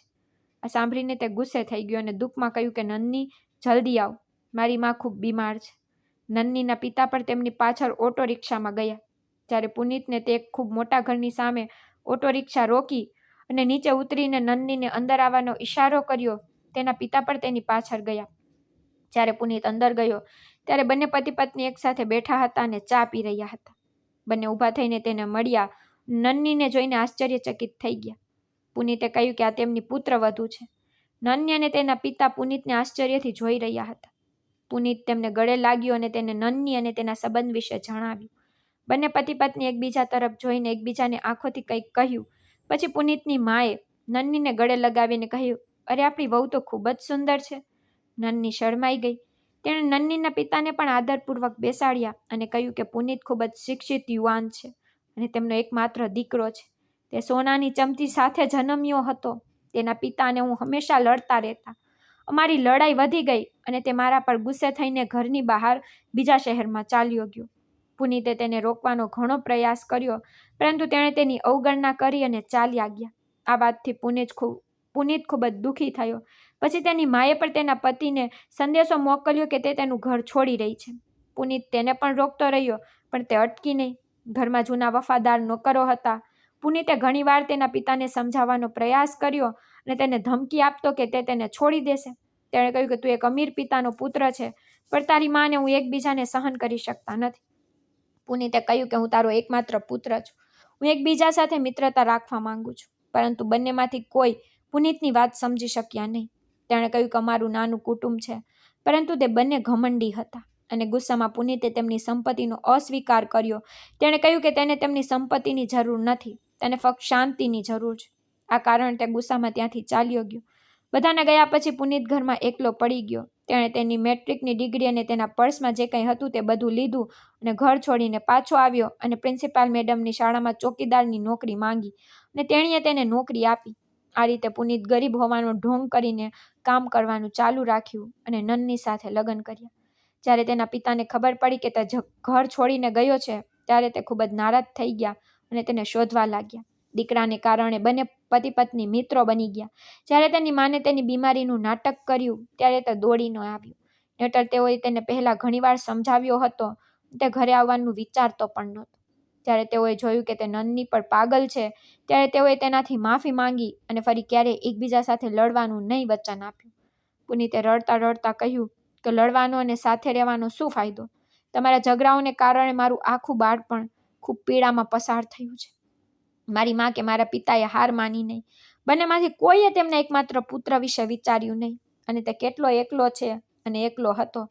આ સાંભળીને તે ગુસ્સે થઈ ગયો અને દુઃખમાં કહ્યું કે નન્ની, જલ્દી આવ, મારી માં ખૂબ બીમાર છે. નન્નીના પિતા પણ તેમની પાછળ ઓટો રિક્ષામાં ગયા. જ્યારે પુનીતને તે એક ખૂબ મોટા ઘરની સામે ઓટો રિક્ષા રોકી અને નીચે ઉતરીને નન્નીને અંદર આવવાનો ઈશારો કર્યો, તેના પિતા પણ તેની પાછળ ગયા. જ્યારે પુનીત અંદર ગયો ત્યારે બંને પતિ પત્ની એકસાથે બેઠા હતા અને ચા પી રહ્યા હતા. બંને ઊભા થઈને તેને મળ્યા. નન્નીને જોઈને આશ્ચર્યચકિત થઈ ગયા. પુનીતે કહ્યું કે આ તેમની પુત્રવધુ છે. નન્ની અને તેના પિતા પુનીતને આશ્ચર્યથી જોઈ રહ્યા હતા. પુનીત તેમને ગળે લાગ્યો અને તેને નન્ની અને તેના સંબંધ વિશે જણાવ્યું. બંને પતિ પત્ની એકબીજા તરફ જોઈને એકબીજાને આંખોથી કંઈક કહ્યું. પછી પુનીતની માએ નન્નીને ગળે લગાવીને કહ્યું, અરે આપણી વહુ તો ખૂબ જ સુંદર છે. નન્ની શરમાઈ ગઈ. તેણે નન્નીના પિતાને પણ આદરપૂર્વક બેસાડ્યા અને કહ્યું કે પુનીત ખૂબ જ શિક્ષિત યુવાન છે અને તેમનો એકમાત્ર દીકરો છે. તે સોનાની ચમચી સાથે જન્મ્યો હતો. તેના પિતાને હું હંમેશા લડતા રહેતા. અમારી લડાઈ વધી ગઈ અને તે મારા પર ગુસ્સે થઈને ઘરની બહાર બીજા શહેરમાં ચાલ્યો ગયો. પુનીતે તેને રોકવાનો ઘણો પ્રયાસ કર્યો, પરંતુ તેણે તેની અવગણના કરી અને ચાલ્યા ગયા. આ વાતથી પુનીત ખૂબ જ દુઃખી થયો. પછી તેની માએ પણ તેના પતિને સંદેશો મોકલ્યો કે તે તેનું ઘર છોડી રહી છે. પુનીત તેને પણ રોકતો રહ્યો, પણ તે અટકી નહીં. ઘરમાં જૂના વફાદાર નોકરો હતા. પુનીતે ઘણીવાર તેના પિતાને સમજાવવાનો પ્રયાસ કર્યો અને તેને ધમકી આપતો કે તે તેને છોડી દેશે. તેણે કહ્યું કે તું એક અમીર પિતાનો પુત્ર છે, પણ તારી માને હું એકબીજાને સહન કરી શકતા નથી. પુનીતે કહ્યું કે હું તારો એકમાત્ર પુત્ર છું. હું એકબીજા સાથે મિત્રતા રાખવા માંગુ છું. પરંતુ બંનેમાંથી કોઈ પુનીતની વાત સમજી શક્યા નહીં. તેણે કહ્યું કે અમારું નાનું કુટુંબ છે, પરંતુ તે બંને ઘમંડી હતા અને ગુસ્સામાં પુનીતે તેમની સંપત્તિનો અસ્વીકાર કર્યો. તેણે કહ્યું કે તેને તેમની સંપત્તિની જરૂર નથી, તેને ફક્ત શાંતિની જરૂર છે. આ કારણે તે ગુસ્સામાં ત્યાંથી ચાલ્યો ગયો. બધાને ગયા પછી પુનીત ઘરમાં એકલો પડી ગયો. તેણે તેની મેટ્રિકની ડિગ્રી અને તેના પર્સમાં જે કંઈ હતું તે બધું લીધું અને ઘર છોડીને પાછો આવ્યો અને પ્રિન્સિપાલ મેડમની શાળામાં ચોકીદારની નોકરી માંગી અને તેણીએ તેને નોકરી આપી. આ રીતે પુનીત ગરીબ હોવાનો ઢોંગ કરીને કામ કરવાનું ચાલુ રાખ્યું અને નન્ની સાથે લગ્ન કર્યા. જ્યારે તેના પિતાને ખબર પડી કે તે ઘર છોડીને ગયો છે ત્યારે તે ખૂબ જ નારાજ થઈ ગયા અને તેને શોધવા લાગ્યા. દીકરાને કારણે બંને પતિ પત્ની મિત્રો બની ગયા. જ્યારે તેની માને તેની બીમારીનું નાટક કર્યું ત્યારે તે દોડીને આવ્યો. નહીતર તેઓએ તેને પહેલા ઘણીવાર સમજાવ્યો હતો. તે ઘરે આવવાનું વિચારતો પણ નહોતો. જ્યારે તેઓએ જોયું કે તે નન્ની પર પાગલ છે ત્યારે તેઓએ તેનાથી માફી માંગી અને ફરી ક્યારેય એકબીજા સાથે લડવાનું નહીં વચન આપ્યું. પુનીતે રડતા રડતા કહ્યું કે લડવાનો અને સાથે રહેવાનો શું ફાયદો? તમારા ઝઘડાઓને કારણે મારું આખું બાળપણ ખૂબ પીડામાં પસાર થયું છે. મારી માં કે મારા પિતાએ હાર માની નહીં. બંનેમાંથી કોઈએ તેમના એકમાત્ર પુત્ર વિશે વિચાર્યું નહીં અને તે કેટલો એકલો છે અને એકલો હતો.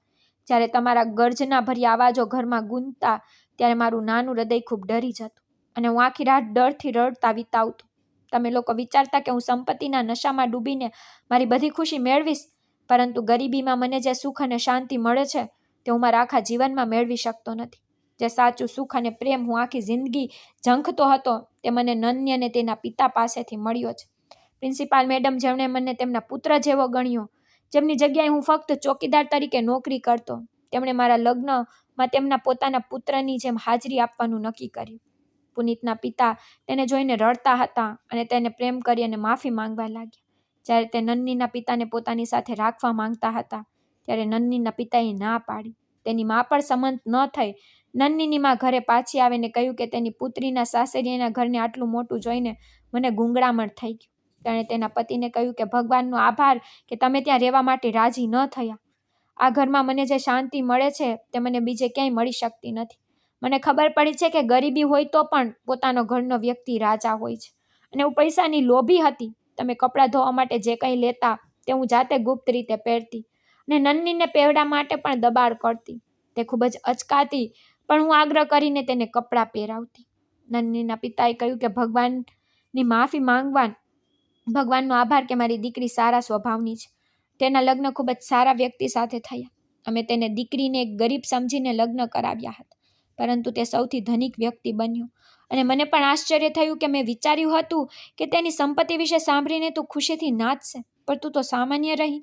જ્યારે તમારા ગર્જના ભર્યા અવાજો ઘરમાં ગૂંજતા ત્યારે મારું નાનું હૃદય ખૂબ ડરી જતું અને હું આખી રાત ડરથી રડતા વિતાવતો. તમે લોકો વિચારતા કે હું સંપત્તિના નશામાં ડૂબીને મારી બધી ખુશી મેળવીશ, પરંતુ ગરીબીમાં મને જે સુખ અને શાંતિ મળે છે તે હું મારા આખા જીવનમાં મેળવી શકતો નથી. જે સાચું સુખ અને પ્રેમ હું આખી જિંદગી ઝંખતો હતો તે મને નન્ય અને તેના પિતા પાસેથી મળ્યો છે. પ્રિન્સિપાલ મેડમ, જેમણે મને તેમના પુત્ર જેવો ગણ્યો, જેમની જગ્યાએ હું ફક્ત ચોકીદાર તરીકે નોકરી કરતો, તેમણે મારા લગ્નમાં તેમના પોતાના પુત્રની જેમ હાજરી આપવાનું નક્કી કર્યું. પુનિતના પિતા તેને જોઈને રડતા હતા અને તેને પ્રેમ કરી અને માફી માંગવા લાગ્યા. જ્યારે તે નન્નીના પિતાને પોતાની સાથે રાખવા માંગતા હતા ત્યારે નન્નીના પિતાએ ના પાડી. તેની મા પણ સંમત ન થઈ. નન્નીની મા ઘરે પાછી આવીને કહ્યું કે તેની પુત્રીના સાસરિયાના ઘરને આટલું મોટું જોઈને મને ગુંગળામણ થઈ ગયું. તેણે તેના પતિને કહ્યું કે ભગવાનનો આભાર કે તમે ત્યાં રહેવા માટે રાજી ન થયા. આ ઘરમાં મને જે શાંતિ મળે છે તે મને બીજે ક્યાંય મળી શકતી નથી. મને ખબર પડી છે કે ગરીબી હોય તો પણ પોતાનો ઘરનો વ્યક્તિ રાજા હોય છે. અને હું પૈસાની લોભી હતી. તમે કપડાં ધોવા માટે જે કંઈ લેતા તે હું જાતે ગુપ્ત રીતે પહેરતી અને નન્નીને પહેરવા માટે પણ દબાણ કરતી. તે ખૂબ જ અચકાતી પણ હું આગ્રહ કરીને તેને કપડાં પહેરાવતી. નન્નીના પિતાએ કહ્યું કે ભગવાનની માફી માંગવા, ભગવાનનો આભાર કે મારી દીકરી સારા સ્વભાવની છે. તેના લગ્ન ખૂબ જ સારા વ્યક્તિ સાથે થયા. અમે તેને દીકરીને એક ગરીબ સમજીને લગ્ન કરાવ્યા હતા, પરંતુ તે સૌથી ધનિક વ્યક્તિ બન્યો. અને મને પણ આશ્ચર્ય થયું કે મેં વિચાર્યું હતું કે તેની સંપત્તિ વિશે સાંભળીને તું ખુશીથી નાચશે, પણ તું તો સામાન્ય રહી.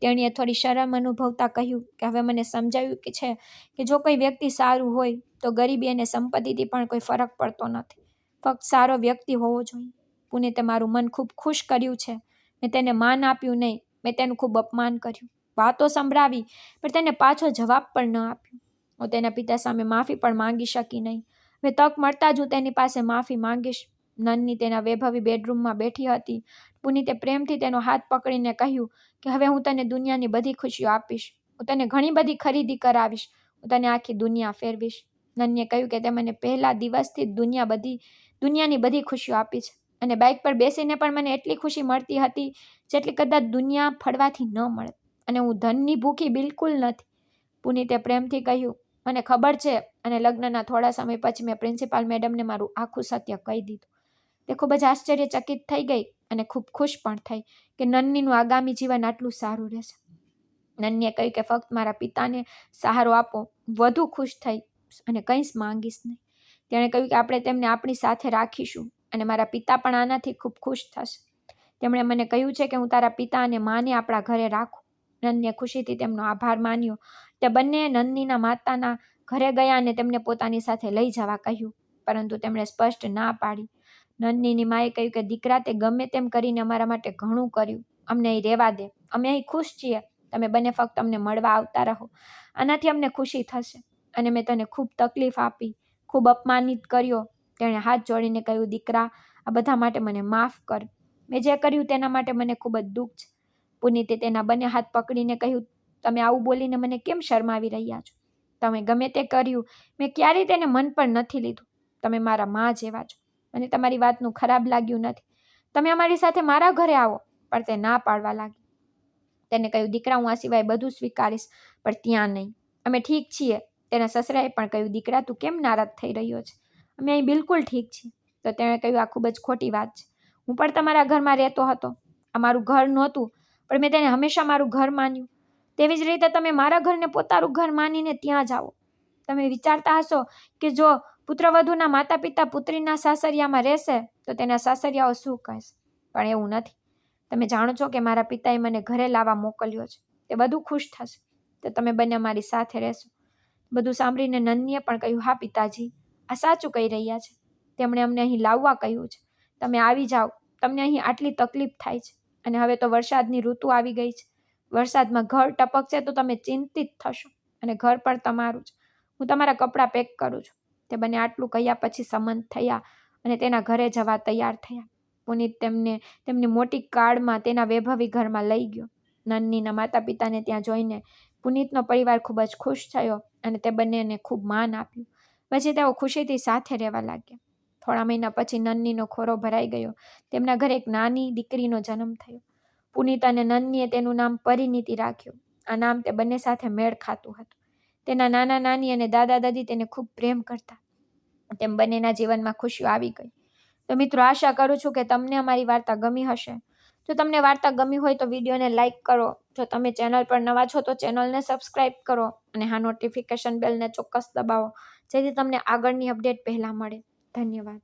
તેણીએ થોડી શરમ અનુભવતા કહ્યું કે હવે મને સમજાયું છે કે જો કોઈ વ્યક્તિ સારું હોય તો ગરીબી અને સંપત્તિથી પણ કોઈ ફરક પડતો નથી. ફક્ત સારો વ્યક્તિ હોવો જોઈએ. પુનિતે મારું મન ખૂબ ખુશ કર્યું છે. મેં તેને માન આપ્યું નહીં, મેં તેનું ખૂબ અપમાન કર્યું, વાતો સંભળાવી, પણ તેને પાછો જવાબ પણ ન આપ્યો. હું તેના પિતા સામે માફી પણ માંગી શકી નહીં. હવે તક મળતા જ હું તેની પાસે માફી માંગીશ. નન્ની તેના વૈભવી બેડરૂમમાં બેઠી હતી. પુનિતે પ્રેમથી તેનો હાથ પકડીને કહ્યું કે હવે હું તને દુનિયાની બધી ખુશીઓ આપીશ. હું તને ઘણી બધી ખરીદી કરાવીશ. હું તને આખી દુનિયા ફેરવીશ. નન્નીએ કહ્યું કે તે મને પહેલા દિવસથી જ દુનિયાની બધી ખુશીઓ આપી છે અને બાઇક પર બેસીને પણ મને એટલી ખુશી મળતી હતી જેટલી કદાચ દુનિયા ફળવાથી ન મળે. અને હું ધનની ભૂખી બિલકુલ નથી. પુનિતે પ્રેમથી કહ્યું, મને ખબર છે. અને લગ્નના થોડા સમય પછી મેં પ્રિન્સિપાલ મેડમને મારું આખું સત્ય કહી દીધું. તે ખૂબ જ આશ્ચર્યચકિત થઈ ગઈ અને ખૂબ ખુશ પણ થઈ કે નન્નીનું આગામી જીવન આટલું સારું રહેશે. નન્નીએ કહ્યું કે ફક્ત મારા પિતાને સહારો આપો. વધુ ખુશ થઈ અને કંઈ જ માંગીશ નહીં. તેણે કહ્યું કે આપણે તેમને આપણી સાથે રાખીશું અને મારા પિતા પણ આનાથી ખૂબ ખુશ થશે. તેમણે મને કહ્યું છે કે હું તારા પિતા અને માને આપણા ઘરે રાખું. નન્નીએ ખુશીથી તેમનો આભાર માન્યો. તે બંને નન્નીના માતાના ઘરે ગયા અને તેમને પોતાની સાથે લઈ જવા કહ્યું, પરંતુ તેમણે સ્પષ્ટ ના પાડી. નન્નીની માએ કહ્યું કે દીકરા, તે ગમે તેમ કરીને અમારા માટે ઘણું કર્યું. અમને અહીં રહેવા દે. અમે અહીં ખુશ છીએ. તમે બંને ફક્ત અમને મળવા આવતા રહો. આનાથી અમને ખુશી થશે. અને મેં તને ખૂબ તકલીફ આપી, ખૂબ અપમાનિત કર્યો. તેણે હાથ જોડીને કહ્યું, દીકરા, આ બધા માટે મને માફ કર. મેં જે કર્યું તેના માટે મને ખૂબ જ દુઃખ છે. પુનિતે તેના બંને હાથ પકડીને કહ્યું, તમે આવું બોલીને મને કેમ શરમાવી રહ્યા છો? તમે ગમે તે કર્યું, મેં ક્યારેય તેને મન પર નથી લીધું. તમે મારા મા જેવા છો. મને તમારી વાતનું ખરાબ લાગ્યું નથી. તમે અમારી સાથે મારા ઘરે આવો. પણ તે ના પાડવા લાગી. તેને કહ્યું, દીકરા, હું આ સિવાય બધું સ્વીકારીશ, પણ ત્યાં નહીં. અમે ઠીક છીએ. તેના સસરાએ પણ કહ્યું, દીકરા, તું કેમ નારાજ થઈ રહ્યો છે? અમે અહીં બિલકુલ ઠીક છીએ. તો તેણે કહ્યું, આ ખૂબ જ ખોટી વાત છે. હું પણ તમારા ઘરમાં રહેતો હતો. આ મારું ઘર નહોતું, પણ મેં તેને હંમેશા મારું ઘર માન્યું. તેવી જ રીતે તમે મારા ઘરને પોતાનું ઘર માનીને ત્યાં જાઓ. તમે વિચારતા હશો કે જો પુત્રવધૂના માતા પિતા પુત્રીના સાસરિયામાં રહેશે તો તેના સાસરિયાઓ શું કહેશે, પણ એવું નથી. તમે જાણો છો કે મારા પિતાએ મને ઘરે લાવવા મોકલ્યો છે. તે બધું ખુશ થશે તો તમે બંને મારી સાથે રહેશો. બધું સાંભળીને નન્નીએ પણ કહ્યું, હા પિતાજી, આ સાચું કહી રહ્યા છે. તેમણે અમને અહીં લાવવા કહ્યું છે. તમે આવી જાઓ. તમને અહીં આટલી તકલીફ થાય છે અને હવે તો વરસાદની ઋતુ આવી ગઈ છે. વરસાદમાં ઘર ટપકશે તો તમે ચિંતિત થશો અને ઘર પણ તમારું જ. હું તમારા કપડાં પેક કરું છું. તે બંને આટલું કહ્યા પછી સંમત થયા અને તેના ઘરે જવા તૈયાર થયા. પુનિત તેમની મોટી કારમાં તેના વૈભવી ઘરમાં લઈ ગયો. નન્નીના માતા પિતાને ત્યાં જોઈને પુનિતનો પરિવાર ખૂબ જ ખુશ થયો અને તે બંનેને ખૂબ માન આપ્યું. પછી તેઓ ખુશીથી સાથે રહેવા લાગ્યા. થોડા મહિના પછી નન્નીનો ખોરો ભરાઈ ગયો. તેમના ઘરે એક નાની દીકરીનો જન્મ થયો. પુનિત અને નન્નીએ તેનું નામ પરિણીતિ રાખ્યું. આ નામ તે બંને સાથે મેળ ખાતું હતું. તેના નાના નાની અને દાદા દાદી તેને ખૂબ પ્રેમ કરતા. તેમ બંનેના જીવનમાં ખુશીઓ આવી ગઈ. તો મિત્રો, આશા કરું છું કે તમને અમારી વાર્તા ગમી હશે. જો તમને વાર્તા ગમી હોય તો વિડીયોને લાઇક કરો. જો તમે ચેનલ પર નવા છો તો ચેનલને સબસ્ક્રાઇબ કરો અને હા નોટિફિકેશન બેલને ચોક્કસ દબાવો, જેથી તમને આગળની અપડેટ પહેલાં મળે. ધન્યવાદ.